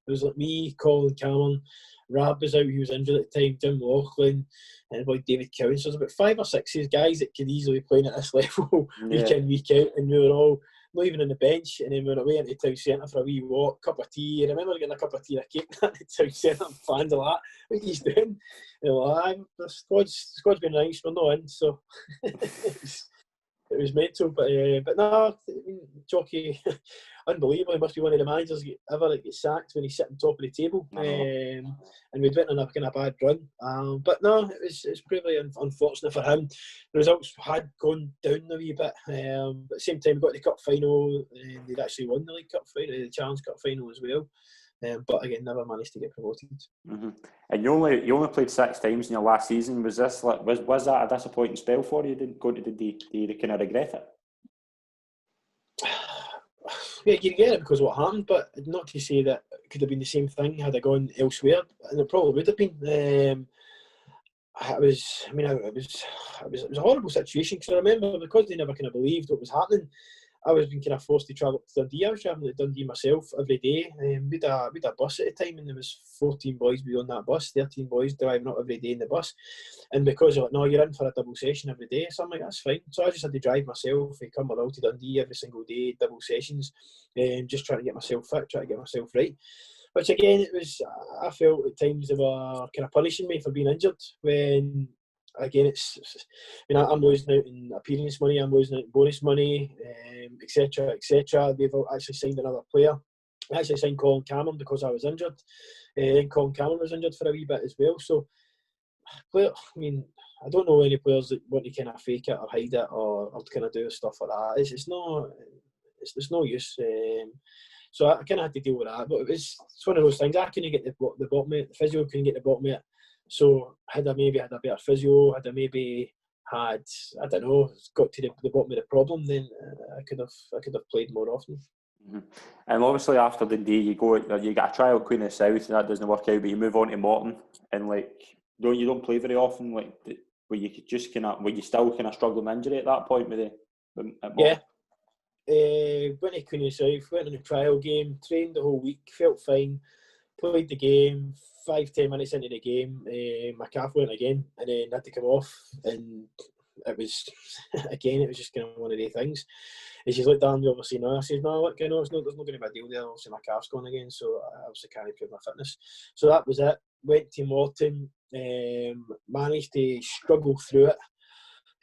was like me, Colin Cameron, Rab was out, he was injured at the time, Jim Laughlin, and boy David Cowan. So there's about 5 or 6 guys that could easily play at this level week in, week out, and we were all not even on the bench, and then we went away into town centre for a wee walk, cup of tea. I remember getting a cup of tea and a cake at the town centre, and fans are like, what are you doing? And like, the squad's been nice, we're not in, so it was mental, but no, Jockey, unbelievable. He must be one of the managers ever that gets sacked when he's sitting top of the table. And we'd went on a kind of bad run. But no, it's probably unfortunate for him. The results had gone down a wee bit. But at the same time, we got the cup final, and they'd actually won the League Cup final, the Challenge Cup final as well. But again, never managed to get promoted. Mm-hmm. And you only played 6 times in your last season. Was that a disappointing spell for you? You didn't go to the D? Do you kind of regret it? Yeah, you get it because of what happened, but not to say that it could have been the same thing had I gone elsewhere, and it probably would have been. It was a horrible situation, because I remember, because they never kind of believed what was happening, I was being kind of forced to travel up to Dundee. I was travelling to Dundee myself every day. We had a bus at the time, and there was 14 boys on that bus, 13 boys driving up every day in the bus. And because they're like, no, you're in for a double session every day, so I'm like, that's fine. So I just had to drive myself, come along to Dundee every single day, double sessions, just trying to get myself fit, trying to get myself right. Which again, I felt at times they were kind of punishing me for being injured, when again, I'm losing out in appearance money, I'm losing out in bonus money, etc., etc. They've actually signed another player. I actually signed Colin Cameron because I was injured, and Colin Cameron was injured for a wee bit as well. So, I don't know any players that want to kind of fake it or hide it or kind of do stuff like that. It's no use. So I kind of had to deal with that. But it's one of those things. I couldn't get the bottom of it. The physio couldn't get the bottom of it. So had I maybe had a better physio, had I maybe had, I don't know, got to the bottom of the problem, then I could have played more often. Mm-hmm. And obviously after Dundee, you get a trial at Queen of the South, and that doesn't work out, but you move on to Morton, and you don't play very often, where you could just were you still kind of struggling with injury at that point at Morton? Yeah. Went to Queen of the South, went on a trial game, trained the whole week, felt fine, played the game. 5-10 minutes into the game, my calf went again, and then had to come off, and it was again, it was just kind of one of the things. And she's like, Dan, you obviously know. I says, no, look, there's not going to be a deal there. Obviously, my calf's gone again, so I obviously can't improve my fitness. So that was it. Went to Morton, managed to struggle through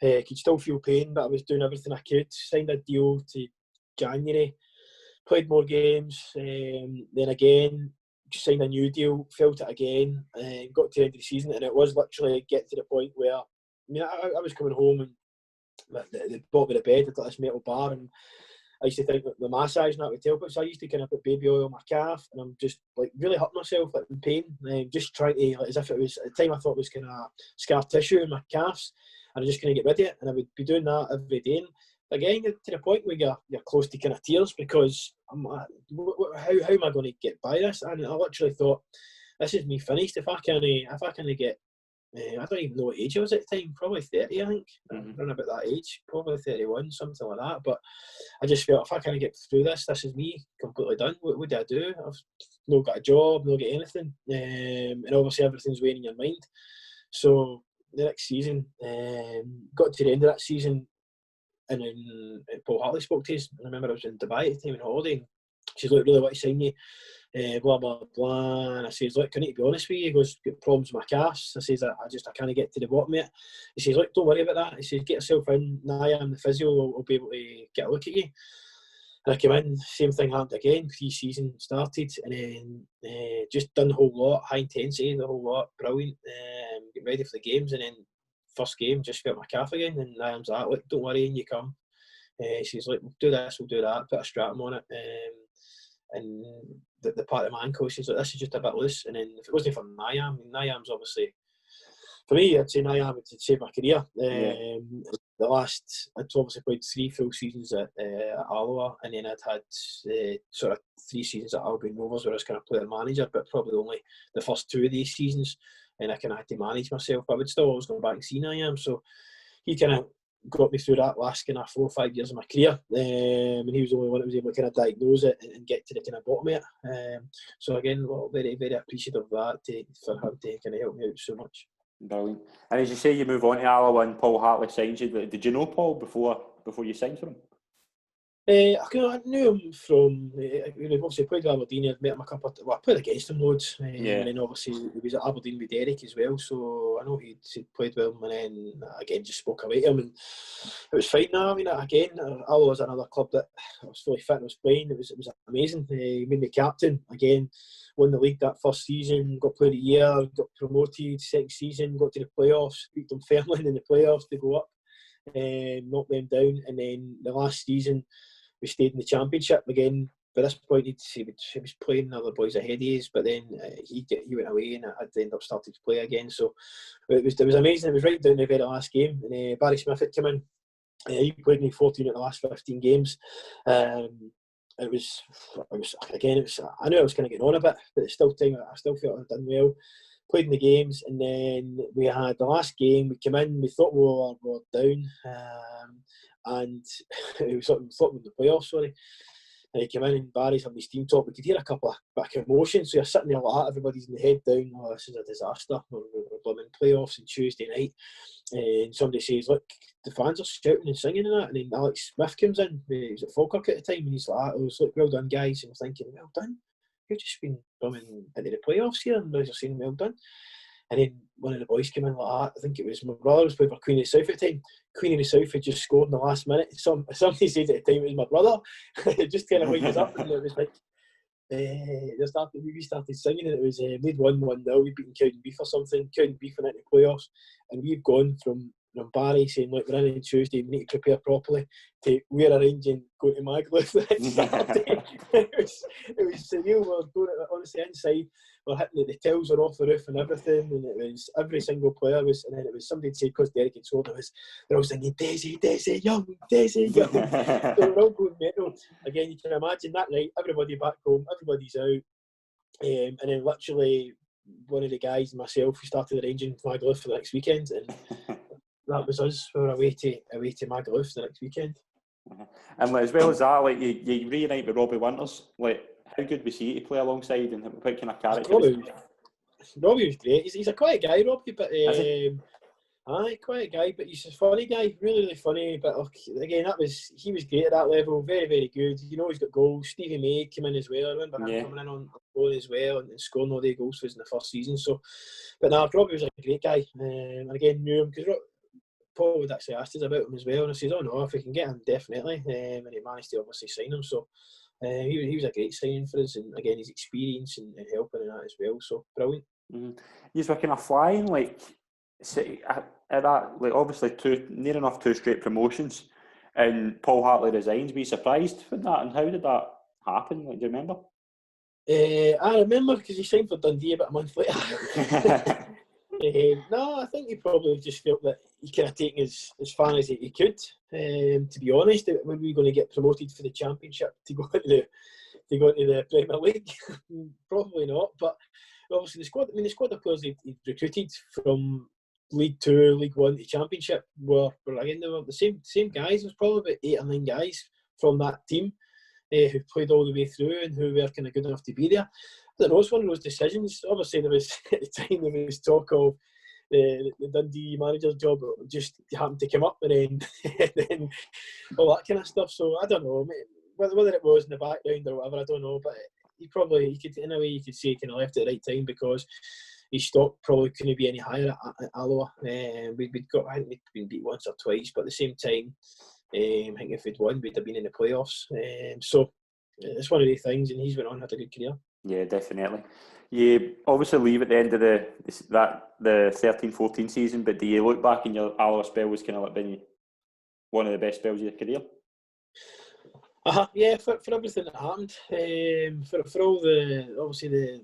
it. Could still feel pain, but I was doing everything I could. Signed a deal to January, played more games, then again signed a new deal, felt it again, and got to the end of the season, and it was literally get to the point where I was coming home, and the bottom of the bed had got this metal bar, and I used to think that the massage and that would help it, so I used to kind of put baby oil on my calf, and I'm just really hurting myself, in pain, just trying to, as if it was, at the time I thought it was kind of scar tissue in my calves, and I just couldn't get rid of it, and I would be doing that every day. And again, to the point where you're close to kind of tears, because how am I going to get by this? And I literally thought, this is me finished. If I can't get I don't even know what age I was at the time, probably 30, I think. Mm-hmm. Around about that age, probably 31, something like that. But I just felt, if I can't get through this is me completely done. What do I do? I've not got a job, not got anything. And obviously everything's weighing in your mind. So the next season, got to the end of that season, and then Paul Hartley spoke to us. I remember I was in Dubai at the time on holiday. And she's like, really want to sign you. Blah blah blah, and I says, look, I need to be honest with you. He goes, got problems with my calves. I says, I can't get to the bottom of it. He says, look, don't worry about that. He says, get yourself in. Naya and the physio will be able to get a look at you. And I came in, same thing happened again. Pre-season started, and then just done the whole lot, high intensity, the whole lot, brilliant. Get ready for the games, and then first game just felt my calf again. And Niam's like, look, don't worry, in you come. He says, look, we'll do this, we'll do that, put a stratum on it. And the part of my ankle, she says, like, this is just a bit loose. And then if it wasn't for Niam, Niam's obviously, for me, I'd say Niam would save my career. The last, I'd obviously played 3 full seasons at Alloa, and then I'd had sort of 3 seasons at Albion Rovers where I was kind of player manager, but probably only the first 2 of these seasons, and I kind of had to manage myself. But I would still always go back and see Niam. So he kind of got me through that last kind of 4 or 5 years of my career, and he was the only one that was able to kind of diagnose it and get to the kind of bottom of it. So again, well, very, very appreciative of that for him to kind of help me out so much. Brilliant. And as you say, you move on to Alloa and Paul Hartley signs you. Did you know Paul before you signed for him? I knew him from, obviously played with Aberdeen. I'd met him I played against him loads. And then obviously he was at Aberdeen with Derek as well, so I know he'd played with him, and then again just spoke away to him, and it was fine now. I mean, again, Alloa was another club that I was fully fit and was playing. It was amazing. He made me captain again, won the league that first season, got player of the year, got promoted, second season, got to the playoffs, beat Dunfermline in the playoffs to go up, knocked them down, and then the last season we stayed in the championship again. By this point, he was playing other boys ahead of his, but then he went away, and I'd end up starting to play again. So it was amazing. It was right down to the very last game, and Barry Smith had come in. He played me 14 of the last 15 games. It was again. I knew I was kind of getting on a bit, but it's still time. I still felt I'd done well. Played in the games, and then we had the last game. We came in. We thought we were down, and we thought we were in the playoffs. Sorry. And he came in, and Barry's having his team talk. We could hear a couple of commotion. So you're sitting there like that, everybody's in the head down. Oh, this is a disaster. We're blooming playoffs on Tuesday night. And somebody says, look, the fans are shouting and singing and that. And then Alex Smith comes in. He was at Falkirk at the time, and he's like, oh, look, well done, guys. And I'm thinking, well done. You've just been blooming into the playoffs here, and guys are saying, well done. And then one of the boys came in like that. I think it was my brother was playing for Queen of the South at the time. Queen of the South had just scored in the last minute. Somebody said at the time it was my brother. It just kind of waked us up, and it was like we started singing, and it was they'd won 1-0. We'd beaten Calderwood or something. Calderwood went into playoffs, and we've gone from Barry saying, look, we're in on Tuesday, we need to prepare properly, to we're arranging going to Magaluf the next Saturday. It was surreal. We were going honestly inside, we're hitting the tills were off the roof and everything, and it was every single player was, and then it was somebody said, because Derek had scored, they're all singing Desi Young. So we're all going mental. Again, you can imagine that night, everybody back home, everybody's out, and then literally one of the guys and myself, we started arranging Magaluf for the next weekend, and that was us. We were away to Magaluf the next weekend. And as well as that, like you reunite with Robbie Winters. Like, how good was he to play alongside, and what kind of character? Robbie was great. He's a quiet guy, Robbie, but quiet guy, but he's a funny guy, really, really funny. But again, he was great at that level, very, very good. You know, he's got goals. Stevie May came in as well. I remember him coming in on goal as well and scoring all the goals for us in the first season. So, but Robbie was a great guy, and again knew him because Paul would actually asked us about him as well, and I said, oh no, if we can get him, definitely. And he managed to obviously sign him, so he was a great signing for us, and again his experience and helping and that as well, so brilliant. Mm-hmm. You were kind of flying like at that, like obviously near enough 2 straight promotions, and Paul Hartley resigns. Were you surprised with that, and how did that happen? Like, do you remember? I remember because he signed for Dundee about a month later. No, I think he probably just felt that he could have taken as far as he could. To be honest, were we going to get promoted for the Championship to go into the Premier League? Probably not. But obviously the squad of players he recruited from League Two, League One to Championship were again, they were the same guys. There was probably about 8 or 9 guys from that team who played all the way through and who were kind of good enough to be there. I don't know, it's one of those decisions. Obviously, there was at the time there was talk of the Dundee manager's job just happened to come up, and then all that kind of stuff. So I don't know whether it was in the background or whatever. I don't know, but you could in a way you could say he kind of left at the right time, because his stock probably couldn't be any higher at Alloa. I think we'd been beat once or twice, but at the same time, I think if we'd won, we'd have been in the playoffs. So it's one of the things, and he's went on, had a good career. Yeah, definitely. You obviously leave at the end of the 13-14 season, but do you look back and your Alloa spell was kind of like been one of the best spells of your career? Yeah, for everything that happened, for all the obviously the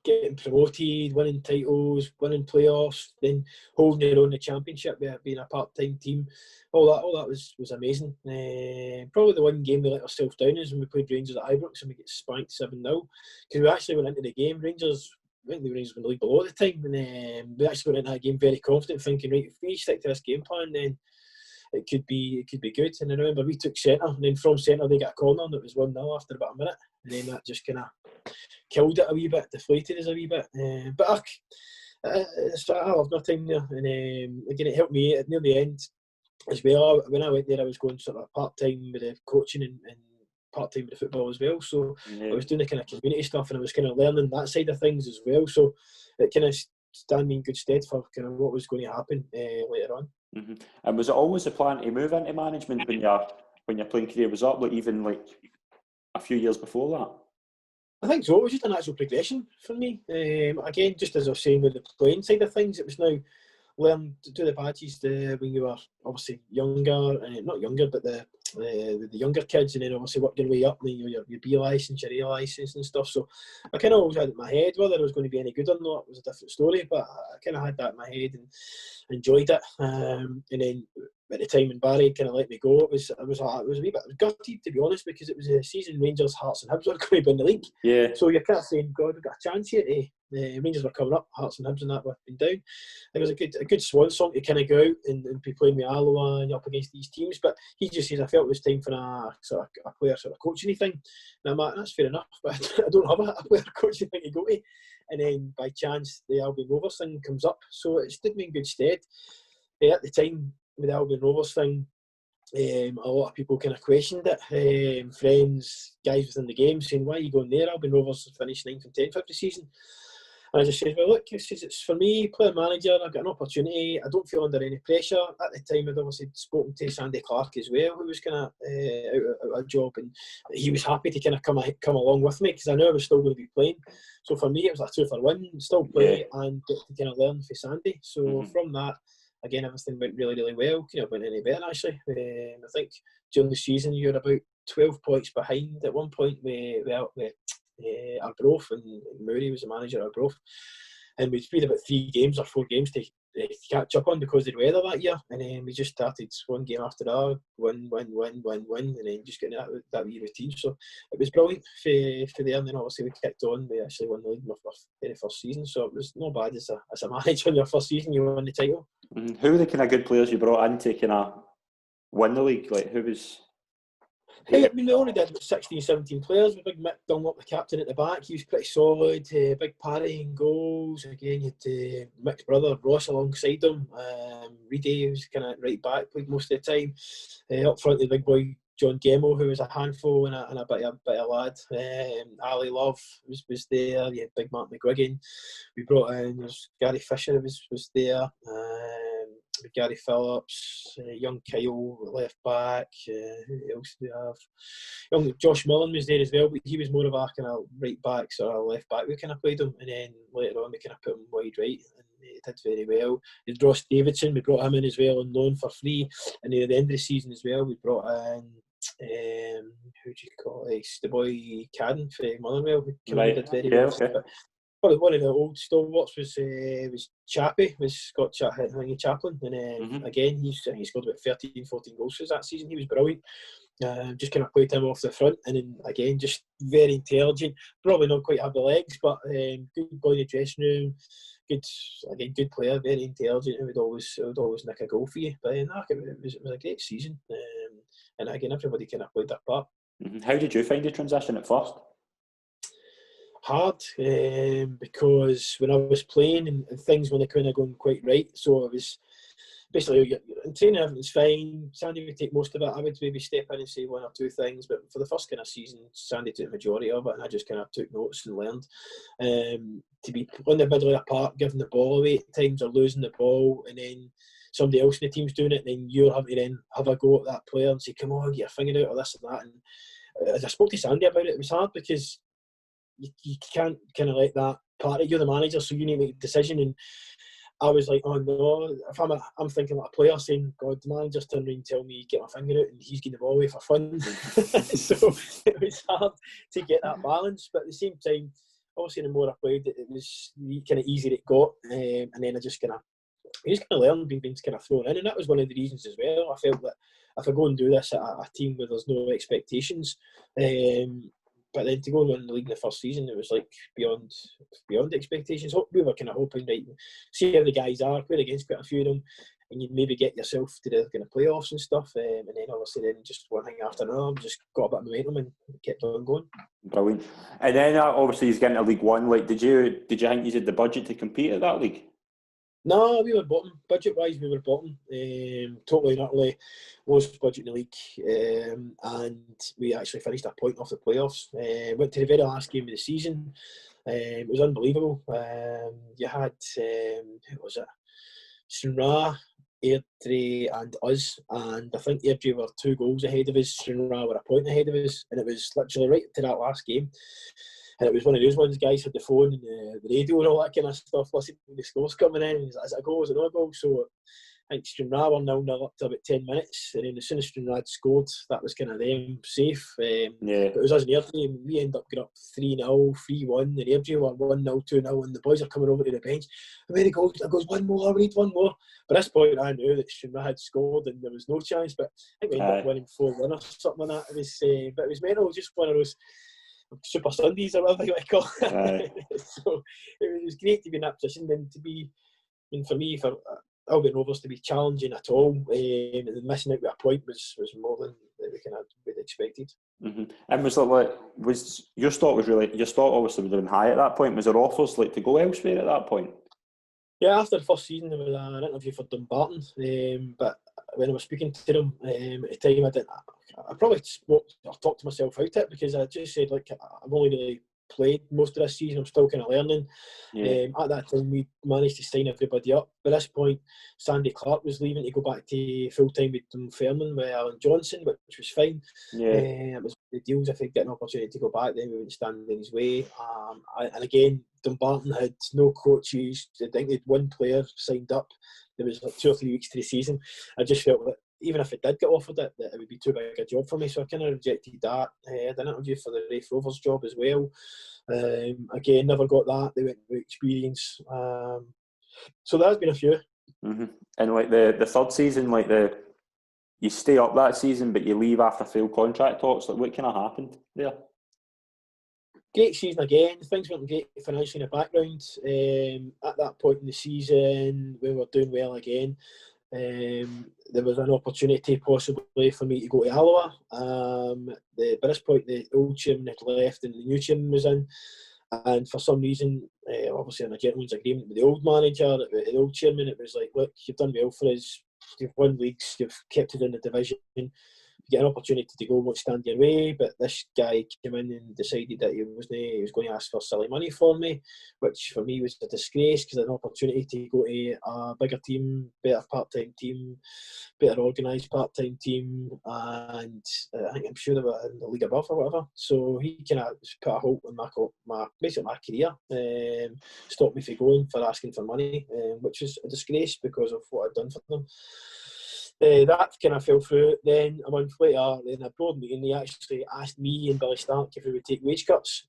getting promoted, winning titles, winning playoffs, then holding your own in the Championship, being a part-time team, all that was amazing. Probably the one game we let ourselves down is when we played Rangers at Ibrox and we get spanked 7-0, because we actually went into the game. I think the Rangers were in the league below at the time, and we actually went into that game very confident, thinking, right, if we stick to this game plan, then it could be good. And I remember we took centre, and then from centre they got a corner, and it was 1-0 after about a minute, and then that just kind of killed it a wee bit, deflated us a wee bit. But I love my time there, and again it helped me near the end as well. When I went there, I was going sort of part time with the coaching and part time with the football as well. So I was doing the kind of community stuff, and I was kind of learning that side of things as well. So it kind of stand me in good stead for kind of what was going to happen later on. Mm-hmm. And was it always the plan to move into management when your playing career was up, like even like a few years before that? I think so. It was just a natural progression for me. Again, just as I was saying with the playing side of things, it was now learn to do the badges when you were obviously younger, not younger, but the younger kids, and then obviously work your way up, and your B licence, your A licence and stuff. So I kind of always had it in my head whether it was going to be any good or not was a different story, but I kind of had that in my head and enjoyed it. And then at the time when Barry kind of let me go, it was a wee bit gutted, to be honest, because it was a season Rangers, Hearts and Hibs were going to be in the league. Yeah. So you're kind of saying, God, we've got a chance here. Rangers were coming up, Hearts and Hibs and that were been down. It was a good swan song to kind of go out and be playing with Alloa and up against these teams. But he just says, I felt it was time for a player sort of coaching thing. And I'm like, that's fair enough, but I don't have a player coaching thing to go to. And then by chance, the Albion Rovers thing comes up. So it stood me in good stead. At the time, with the Albion Rovers thing, a lot of people kind of questioned it. Friends, guys within the game saying, why are you going there? Albion Rovers finished 9th and 10th every season. And I just said, well, look, it's for me, player manager, I've got an opportunity, I don't feel under any pressure. At the time, I'd obviously spoken to Sandy Clark as well, who was kind of out of a job, and he was happy to kind of come along with me, because I knew I was still going to be playing. So for me, it was like 2 for 1, still play and get to kind of learn for Sandy. So from that, again, everything went really, really well. It went any better, actually. I think during the season, you're about 12 points behind at one point with Arbroath, and Murray was the manager at Arbroath. And we'd played about 3 games or 4 games to catch up on because of the weather that year. And then we just started one game after that, win, and then just getting that wee routine. So it was brilliant for there. And then obviously we kicked on. We actually won the league in our very first season. So it was not bad as a manager in your first season, you won the title. Who were the kind of good players you brought in to kind of win the league? Like, who was... I mean, we only did about 16, 17 players. With big Mick Dunlop, the captain at the back, he was pretty solid. Big Paddy in goals. Again, you had Mick's brother Ross alongside him. Reedy was kind of right back, played most of the time. Up front, the big boy John Gemmell, who was a handful and a bit of lad. Ali Love was there. You had big Mark McGuigan. We brought in Gary Fisher was there. Gary Phillips, young Kyle left back. Who else do we have? Young Josh Millen was there as well, but he was more of a kind of right back, so a left back. We kind of played him, and then later on we kind of put him wide right, and he did very well. And Ross Davidson, we brought him in as well on loan for free, and then at the end of the season as well, we brought in who do you call it? The boy Cadden for Motherwell, who did very well. Okay. One of the old stalwarts was Chappie, was Scott Chaplin, and again he scored about 13, 14 goals for that season. He was brilliant. Just kind of played him off the front, and then again just very intelligent. Probably not quite have the legs, but good boy in the dressing room, good player, very intelligent, and would always nick a goal for you. But it was a great season, and again, everybody kind of played their part. How did you find the transition at first? Hard, because when I was playing and things weren't kind of going quite right, so I was basically in training, everything's fine. Sandy would take most of it. I would maybe step in and say one or two things, but for the first kind of season, Sandy took the majority of it, and I just kind of took notes and learned. To be on the middle of the park, giving the ball away at times or losing the ball, and then somebody else in the team's doing it, and then you're having to then have a go at that player and say, "Come on, get your finger out," or this and that. And as I spoke to Sandy about it, it was hard because you can't kind of let that part of you're the manager, so you need to make a decision. And I was like, oh no, if I'm thinking like a player saying, God, the manager's turning around and tell me get my finger out and he's getting the ball away for fun. So it was hard to get that balance, but at the same time, obviously the more I played, it was kind of easier it got, and then I just kind of learned being kind of thrown in, and that was one of the reasons as well. I felt that if I go and do this at a team where there's no expectations, but then to go and win the league in the first season, it was like beyond expectations. We were kind of hoping, right, see how the guys are, play against quite a few of them, and you'd maybe get yourself to the kind of playoffs and stuff. And then obviously, then just one thing after another, just got a bit of momentum and kept on going. Brilliant. And then obviously he's getting to League One. Like, did you think you had the budget to compete at that league? No, we were bottom. Budget-wise, we were bottom. Totally and utterly lowest budget in the league. And we actually finished a point off the playoffs. Went to the very last game of the season. It was unbelievable. You had, who was it? Stranraer, Airdrie and us. And I think Airdrie were 2 goals ahead of us. Stranraer were a point ahead of us. And it was literally right to that last game. And it was one of those ones, guys had the phone and the radio and all that kind of stuff, listening to the scores coming in. Is it a goal? Is it not a goal? So I think Stranraer were 0-0 up to about 10 minutes. And then as soon as Stranraer had scored, that was kind of them safe. But it was us in Airdrie, and we ended up getting up 3-0, 3-1. And Airdrie were 1-0, 2-0, and the boys are coming over to the bench. And when it goes, one more, we need one more. But at this point, I knew that Stranraer had scored and there was no chance. But I think we ended up winning 4-1 or something like that. But it was mental, just one of those Super Sundays or whatever you want to call it. So it was great to be in that position, and for me, for Albion Rovers to be challenging at all, and missing out with a point was more than we'd expected. Mm-hmm. And was your stock obviously would have been high at that point? Was there offers like to go elsewhere at that point? Yeah, after the first season, there was an interview for Dumbarton, but when I was speaking to them at the time, I probably talked to myself out it, because I just said, like, I've only really played most of this season, I'm still kind of learning. At that time, we managed to sign everybody up. By this point, Sandy Clark was leaving to go back to full-time with Dunfermline with Alan Johnson, which was fine. It was the deals. If he'd get an opportunity to go back, then we wouldn't stand in his way. And again, Dumbarton had no coaches. I think they had one player signed up. There was like 2 or 3 weeks to the season. I just felt that even if it did get offered it, that it would be too big a job for me. So I kind of rejected that. I had an interview for the Rovers job as well. Again, never got that. They went with experience. So there's been a few. Mm-hmm. And like the third season, like you stay up that season, but you leave after failed contract talks. Like, what kind of happened there? Great season again. Things weren't great financially in the background. At that point in the season, we were doing well again. There was an opportunity possibly for me to go to Alloa. By this point, the old chairman had left and the new chairman was in. And for some reason, obviously on a gentleman's agreement with the old manager, the old chairman, it was like, look, you've done well for us. You've won leagues, you've kept it in the division. You get an opportunity to go, won't stand your way. But this guy came in and decided that he was going to ask for silly money for me, which for me was a disgrace, because I had an opportunity to go to a bigger team, better part-time team, better organised part-time team, and I think I'm sure they were in the league above or whatever. So he kind of put a halt on my career, stopped me from going for asking for money, which was a disgrace because of what I'd done for them. That kind of fell through. Then a month later, in a board meeting, they actually asked me and Billy Stark if we would take wage cuts,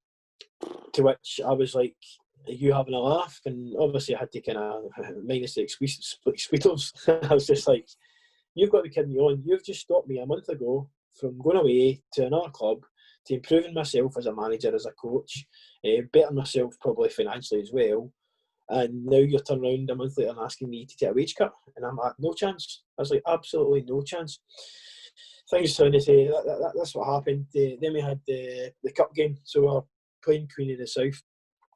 to which I was like, are you having a laugh? And obviously I had to kind of minus the expletives. I was just like, you've got to be kidding me on. You've just stopped me a month ago from going away to another club, to improving myself as a manager, as a coach, better myself probably financially as well. And now you're turning around a month later and asking me to take a wage cut, and I'm like, no chance. I was like, absolutely no chance. Things trying to say that's what happened. Then we had the cup game, so we were playing Queen of the South.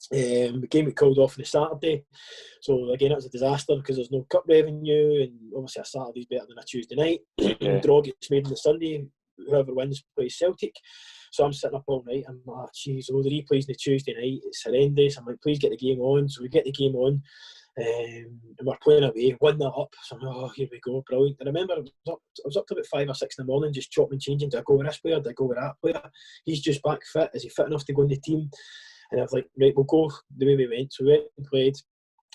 The game got called off on a Saturday, so again it was a disaster because there's no cup revenue, and obviously a Saturday's better than a Tuesday night. Yeah. Draw gets made on the Sunday. Whoever wins plays Celtic. So I'm sitting up all night. I'm like, geez, the replay's on the Tuesday night. It's horrendous. I'm like, please get the game on. So we get the game on, and we're playing away, 1-0 up. So I'm like, oh, here we go, brilliant. And I remember I was up to about 5 or 6 in the morning, just chopping and changing. Do I go with this player? Do I go with that player? He's just back fit. Is he fit enough to go in the team? And I was like, right, we'll go the way we went. So we went and played.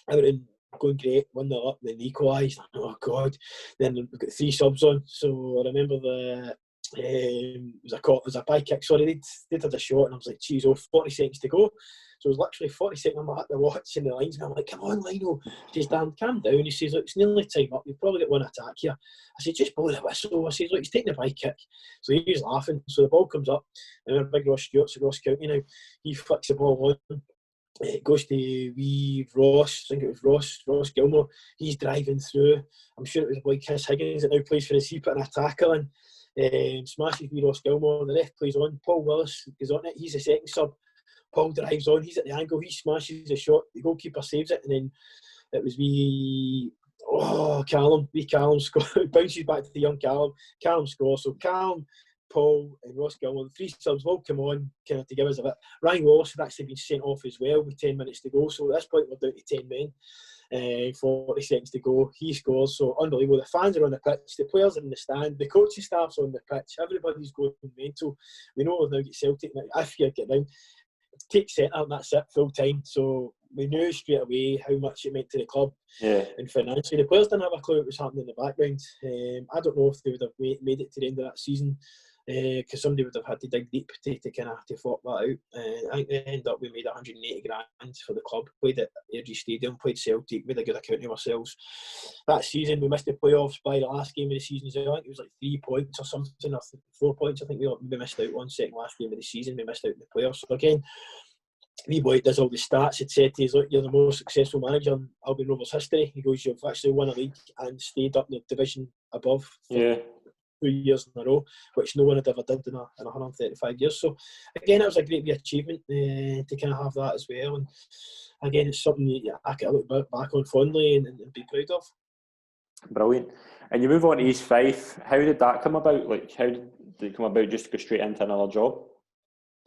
Everything going great, 1-0 up, then equalised. Oh, God. Then we got 3 subs on. So I remember it was a bye kick. Sorry, they'd had a shot, and I was like, geez, 40 seconds to go. So it was literally 40 seconds. I'm at the watch, and the linesman, I'm like, come on, Lionel. He says, Dan, calm down. He says, look, it's nearly time up. You've probably got one attack here. I said, just blow the whistle. I says, look, he's taking a bye kick. So he was laughing. So the ball comes up, and then big Ross Stewart's at Ross County now. He flicks the ball on. It goes to wee Ross. I think it was Ross Gilmore. He's driving through. I'm sure it was like Chris Higgins that now plays for us. He put an attacker in. Smashes wee Ross Gilmore. The ref plays on. Paul Willis goes on it. He's the second sub. Paul drives on. He's at the angle. He smashes the shot. The goalkeeper saves it, and then it was Callum. Callum bounces back to the young Callum. Callum scores. So Callum, Paul, and Ross Gilmore, the 3 subs all come on kind of to give us a bit. Ryan Wallace had actually been sent off as well with 10 minutes to go. So at this point we're down to 10 men. 40 seconds to go. He scores. So unbelievable. The fans are on the pitch. The players are in the stand. The coaching staff's on the pitch. Everybody's going mental. We know we've now got Celtic. Now, if you get down, take centre and that's it, full time. So we knew straight away how much it meant to the club. Yeah. And financially, the players didn't have a clue what was happening in the background. I don't know if they would have made it to the end of that season, because somebody would have had to dig deep to kind of to fork that out. I think they ended up, we made 180 grand for the club. Played at Airdrie Stadium, played Celtic, made a good account of ourselves. That season we missed the playoffs by the last game of the season. So I think it was like 3 points or something, or 4 points. I think we missed out on second last game of the season. We missed out in the playoffs. So again, wee boy does all the stats. Had said to us, look, you're the most successful manager in Albion Rovers history. He goes, you've actually won a league and stayed up in the division above. Yeah. 2 years in a row, which no one had ever did in 135 years. So again, it was a great achievement to kind of have that as well. And again, it's something I can look back on fondly and be proud of. Brilliant. And you move on to East Fife. How did that come about? Like, how did it come about just to go straight into another job?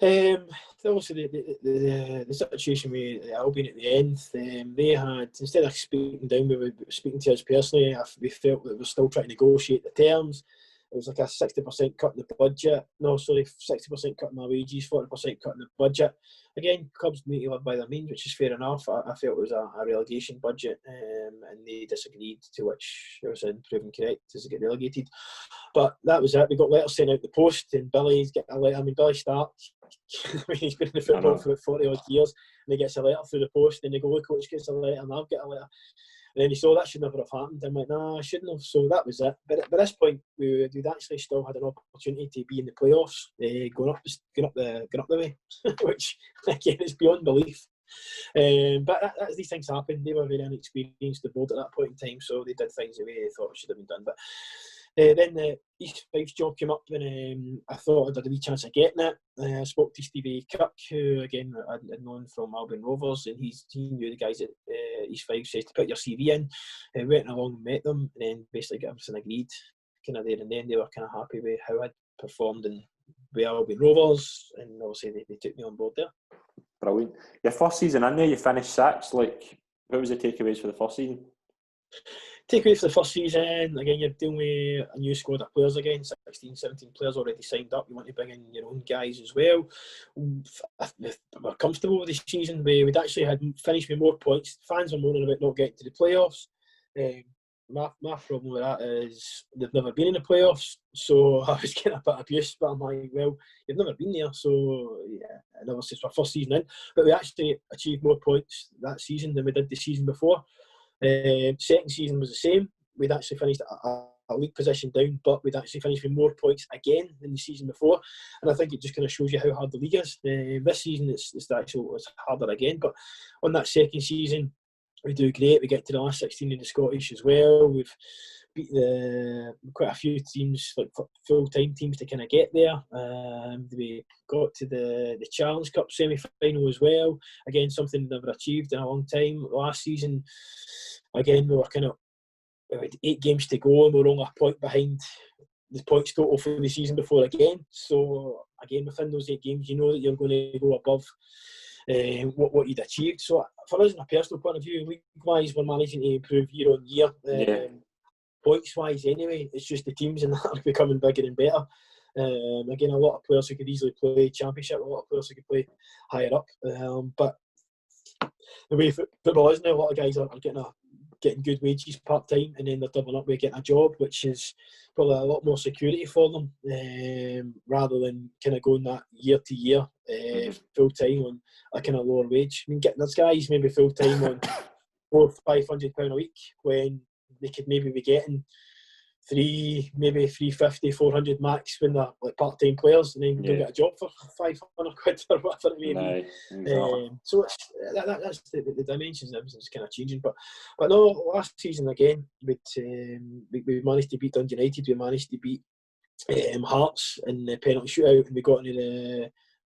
Obviously the situation with Albion at the end, they had, instead of speaking down, we were speaking to us personally. We felt that we were still trying to negotiate the terms. It was like a 60% cut in the budget. 60% cut in my wages, 40% cut in the budget. Again, clubs need to live by their means, which is fair enough. I felt it was a relegation budget, and they disagreed, to which I was proven correct as they get relegated. But that was it. We got letters sent out the post, and Billy's get a letter. I mean, Billy Stark, he's been in the football for 40 odd years, and he gets a letter through the post, and the goalie coach gets a letter, and I'll get a letter. And then he saw that should never have happened. I'm like, nah, I shouldn't have. So that was it. But at this point, we'd actually still had an opportunity to be in the playoffs, going up the way, which again is beyond belief. But as these things happen, they were very inexperienced, the board at that point in time, so they did things the way they thought it should have been done. But then the East Fife's job came up, and I thought I'd had a wee chance of getting it. I spoke to Stevie Cook, who again I'd known from Albion Rovers, and he knew the guys at East Fife, says to put your CV in. And went along and met them, and then basically got everything agreed kind of there and then. They were kind of happy with how I'd performed in with Albion Rovers, and obviously they took me on board there. Brilliant. Your first season in there, you finished 6th. Like, what was the takeaways for the first season? Takeaway for the first season, again, you're dealing with a new squad of players again, 16, 17 players already signed up. You want to bring in your own guys as well. We're comfortable with the season. We'd actually had finished with more points. Fans were moaning about not getting to the playoffs. My problem with that is they've never been in the playoffs, so I was getting a bit abused, but I'm like, well, you've never been there, so yeah, and obviously it's our first season in, but we actually achieved more points that season than we did the season before. Second season was the same. We'd actually finished a league position down, but we'd actually finished with more points again than the season before, and I think it just kind of shows you how hard the league is. This season it's harder again, but on that second season, we do great. We get to the last 16 in the Scottish as well. We've beat quite a few teams, like full-time teams, to kind of get there. We got to the Challenge Cup semi-final as well. Again, something we've never achieved in a long time. Last season, again, we had 8 games to go and we were only a point behind the points total for the season before again. So again, within those 8 games, you know that you're going to go above what you'd achieved. So for us, in a personal point of view, league-wise, we're managing to improve year on year. Points-wise anyway, it's just the teams and that are becoming bigger and better. Again, a lot of players who could easily play Championship, a lot of players who could play higher up. But the way football is now, a lot of guys are getting good wages part-time, and then they're doubling up with getting a job, which is probably a lot more security for them, rather than kind of going that year to year full-time on a kind of lower wage. I mean, there's guys maybe full-time on £400-500 a week when they could maybe be getting maybe 350, 400 max when they're like part-time players, and then go get a job for 500 quid or whatever it may be. Exactly. So that's the dimensions of everything's kind of changing. But no, last season again, we managed to beat Dundee United, we managed to beat Hearts in the penalty shootout, and we got into the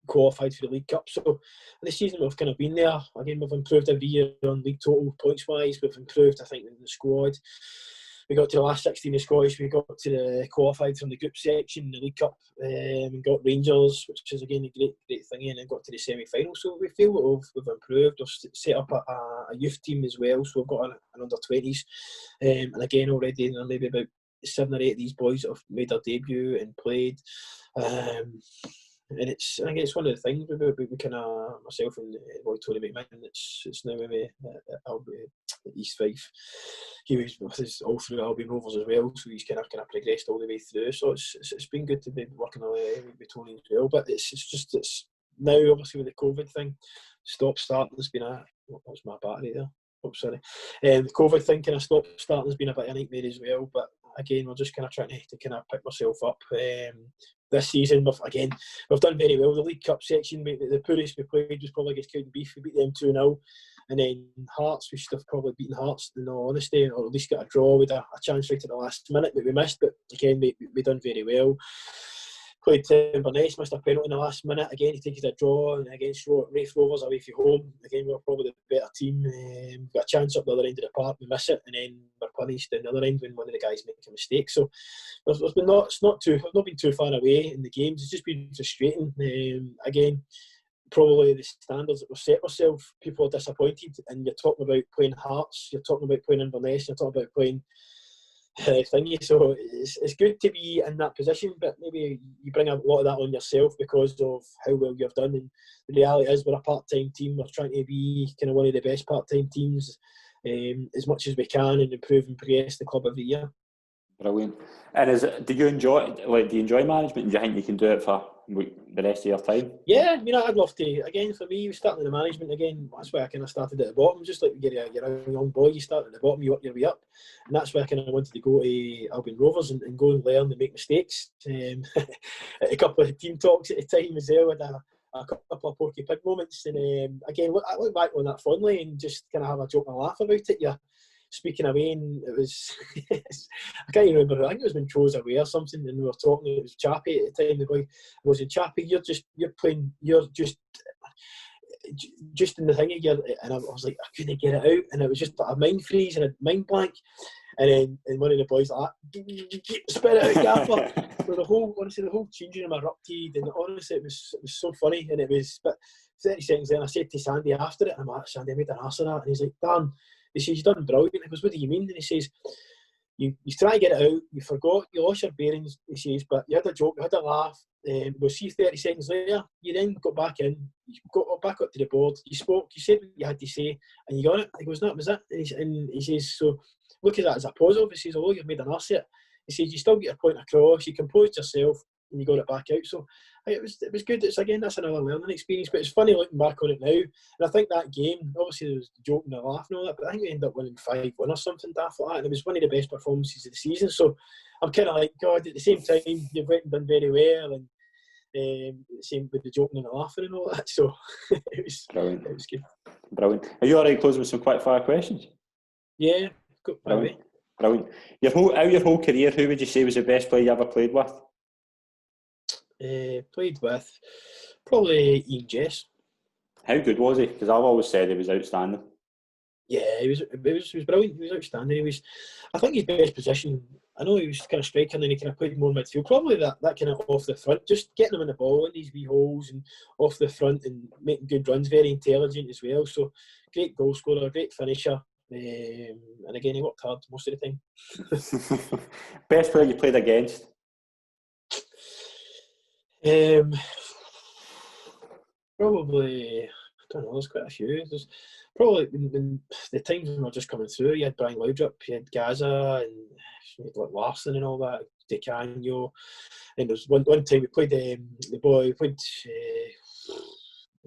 qualified for the League Cup. So this season we've kind of been there. Again, we've improved every year on league total points wise. We've improved, I think, in the squad. We got to the last 16 in Scottish. We got to the qualified from the group section in the League Cup, and got Rangers, which is again a great thing, and then got to the semi-final. So we feel that we've improved. We've set up a youth team as well. So we've got an under-20s, and again already maybe about 7 or 8 of these boys that have made their debut and played. And I think it's one of the things we kind of, myself and Tony McMahon, it's now maybe at East Fife. He was with us all through Albion Rovers as well, so he's kind of progressed all the way through. So it's been good to be working away with Tony as well. But it's now obviously with the COVID thing, stop-start. There's been what's my battery there? Oh, sorry. The COVID thing kind of stop-starting has been a bit of a nightmare as well. But again, we're just kind of trying to kind of pick myself up. This season, we've done very well. The League Cup section, the poorest we played was probably against Cowdenbeath. We beat them 2-0. And then Hearts, we should have probably beaten Hearts, in all honesty, or at least got a draw with a chance right at the last minute that we missed. But again, we done very well. Played Inverness, missed a penalty in the last minute. Again, to take us a draw, and against Raith Rovers away from home. Again, we were probably the better team. Got a chance up the other end of the park, we miss it, and then we're punished at the other end when one of the guys make a mistake. So we've not been too far away in the games. It's just been frustrating. Again, probably the standards that we've set ourselves, people are disappointed. And you're talking about playing Hearts, you're talking about playing Inverness, you're talking about playing thingy. So it's good to be in that position, but maybe you bring a lot of that on yourself because of how well you've done. And the reality is, we're a part-time team. We're trying to be kind of one of the best part-time teams as much as we can, and improve and progress the club every year. Brilliant. And do you enjoy management? Do you think you can do it for the rest of your time? Yeah, I'd love to. Again, for me, starting in the management, again, that's why I kind of started at the bottom. Just like you're a young boy, you start at the bottom, you work your way up. And that's why I kind of wanted to go to Albion Rovers and go and learn and make mistakes. A couple of team talks at the time as well, had a couple of Porky Pig moments. And again, I look back on that fondly and just kind of have a joke and a laugh about it. Yeah. Speaking away, and it was I can't even remember. I think it was when Tro's away or something, and we were talking. It was Chappie at the time. The boy was in Chappie. You're just in the thing again. And I was like, I couldn't get it out, and it was just a mind freeze and a mind blank. And one of the boys like, spit it out, Gaffer. So the whole changing room erupted, and honestly, it was so funny, and it was. But 30 seconds then, I said to Sandy after it, I'm like, Sandy, I made an arse of that, and he's like, Darren. He says, you've done brilliant. I goes, what do you mean? And he says, you try to get it out, you forgot, you lost your bearings, he says, but you had a joke, you had a laugh. We'll see 30 seconds later, you then got back in, you got back up to the board, you spoke, you said what you had to say, and you got it. He goes, that was it. And he says, so look at that as a positive. He says, although you've made an arse of it, he says, you still get your point across, you composed yourself, and you got it back out. So it was good. It's again, that's another learning experience, but it's funny looking back on it now. And I think that game, obviously there was the joke and the laugh and all that, but I think we ended up winning 5-1 or something daft like that, and it was one of the best performances of the season. So I'm kind of like, God, at the same time, you've went and done very well, and Same with the joking and the laughing and all that. So it was Brilliant. It was good. Brilliant. Are you all right closing with some quick fire questions? Yeah, good. Brilliant. Brilliant. Out your whole career, who would you say was the best player you ever played with? Played with probably Ian Jess. How good was he? Because I've always said he was outstanding. Yeah, he was brilliant. He was outstanding. I think his best position, I know he was kind of striker and then he kind of played more midfield. Probably that kind of off the front, just getting him in the ball in these wee holes and off the front and making good runs. Very intelligent as well. So great goal scorer, great finisher. And again, he worked hard most of the time. Best player you played against? Probably, I don't know, there's quite a few. There's probably when the times when we were just coming through, you had Brian Laudrup, you had Gaza, and you had like Larson and all that, De Canio. And there was one time we played it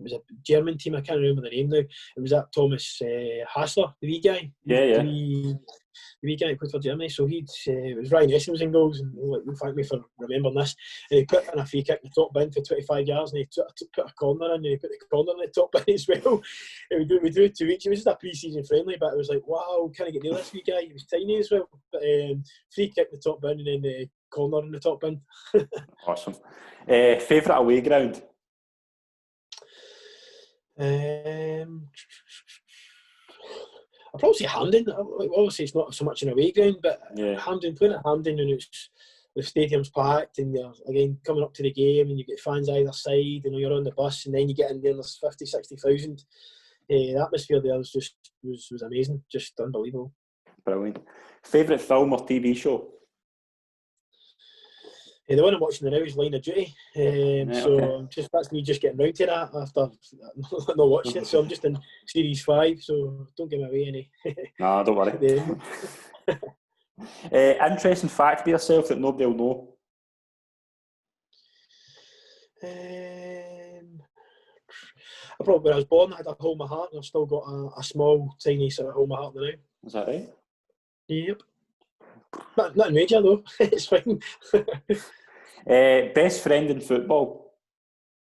was a German team, I can't remember the name now. It was that Thomas Hassler, the wee guy. Yeah. The wee guy who played for Germany. So it was Ryan Essen was in goals, and thank me for remembering this. And he put in a free kick in the top bin for 25 yards, and he put a corner in, and he put the corner in the top bin as well. And we do it 2 weeks. It was just a pre-season friendly, but it was like, wow, can I get near this wee guy? He was tiny as well. But free kick in the top bin, and then the corner in the top bin. Awesome. Favourite away ground? I'd probably say Hampden. Obviously, it's not so much an away ground, but Hampden, playing at Hampden, and the stadium's packed, and you're again coming up to the game, and you get fans either side. You're on the bus, and then you get in there, and there's 50, 60,000. The atmosphere there was amazing, just unbelievable. Brilliant. Favourite film or TV show? The one I'm watching now is Line of Duty, so that's me just getting round to that after not watching it. So I'm just in series 5, so don't give me away any. No, don't worry. Interesting fact about yourself that nobody will know. Probably when I was born, I had a hole in my heart, and I've still got a small, tiny sort of hole in my heart now. Is that right? Yep. Not major though. It's fine. Best friend in football?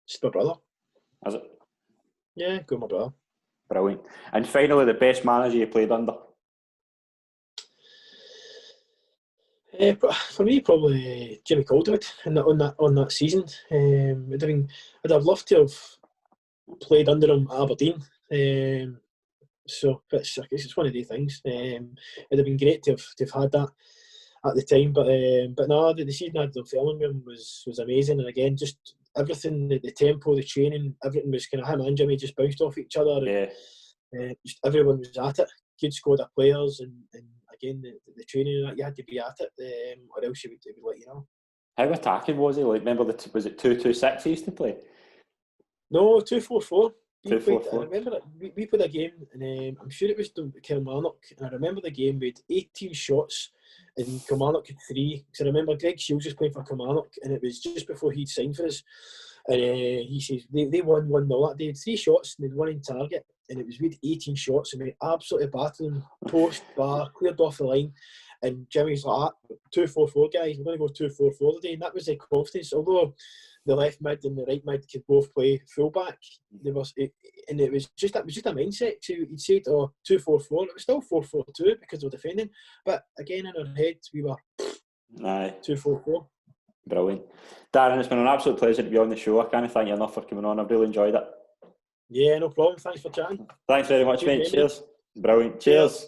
It's my brother. Is it? Yeah, go with my brother. Brilliant. And finally, the best manager you played under? For me, probably Jimmy Calderwood on that season. I'd have loved to have played under him at Aberdeen. So it's one of the things. It'd have been great to have had that at the time, but no, the season I had Dunfermline was amazing, and again, just everything, the tempo, the training, everything was kind of him and Jimmy just bounced off each other. And, just everyone was at it. Good squad of players, and again the training, you had to be at it, or else he would let you know. How attacking was he? Like, remember was it 2-2-6 he used to play? No, 2-4-4. I 2-4-4. remember that we played a game, and I'm sure it was Kilmarnock, and I remember the game we had 18 shots and Kilmarnock had 3. Because I remember Greg Shields was playing for Kilmarnock, and it was just before he'd signed for us. And he says they won 1-0 that day. They had 3 shots and they'd 1 in target, and it was we had 18 shots, and we absolutely battered them, post, bar, cleared off the line. And Jimmy's like, 2-4-4 guys, we're going to go 2-4-4 today, and that was the confidence. Although the left mid and the right mid could both play fullback, it was just a mindset. So he'd said, 2-4-4, it was still 4-4-2 because of defending, but again in our heads we were 2-4-4. Brilliant. Darren, it's been an absolute pleasure to be on the show. I can't thank you enough for coming on. I've really enjoyed it. Yeah, no problem. Thanks for chatting. Thanks very much, mate. Cheers. Brilliant. Cheers.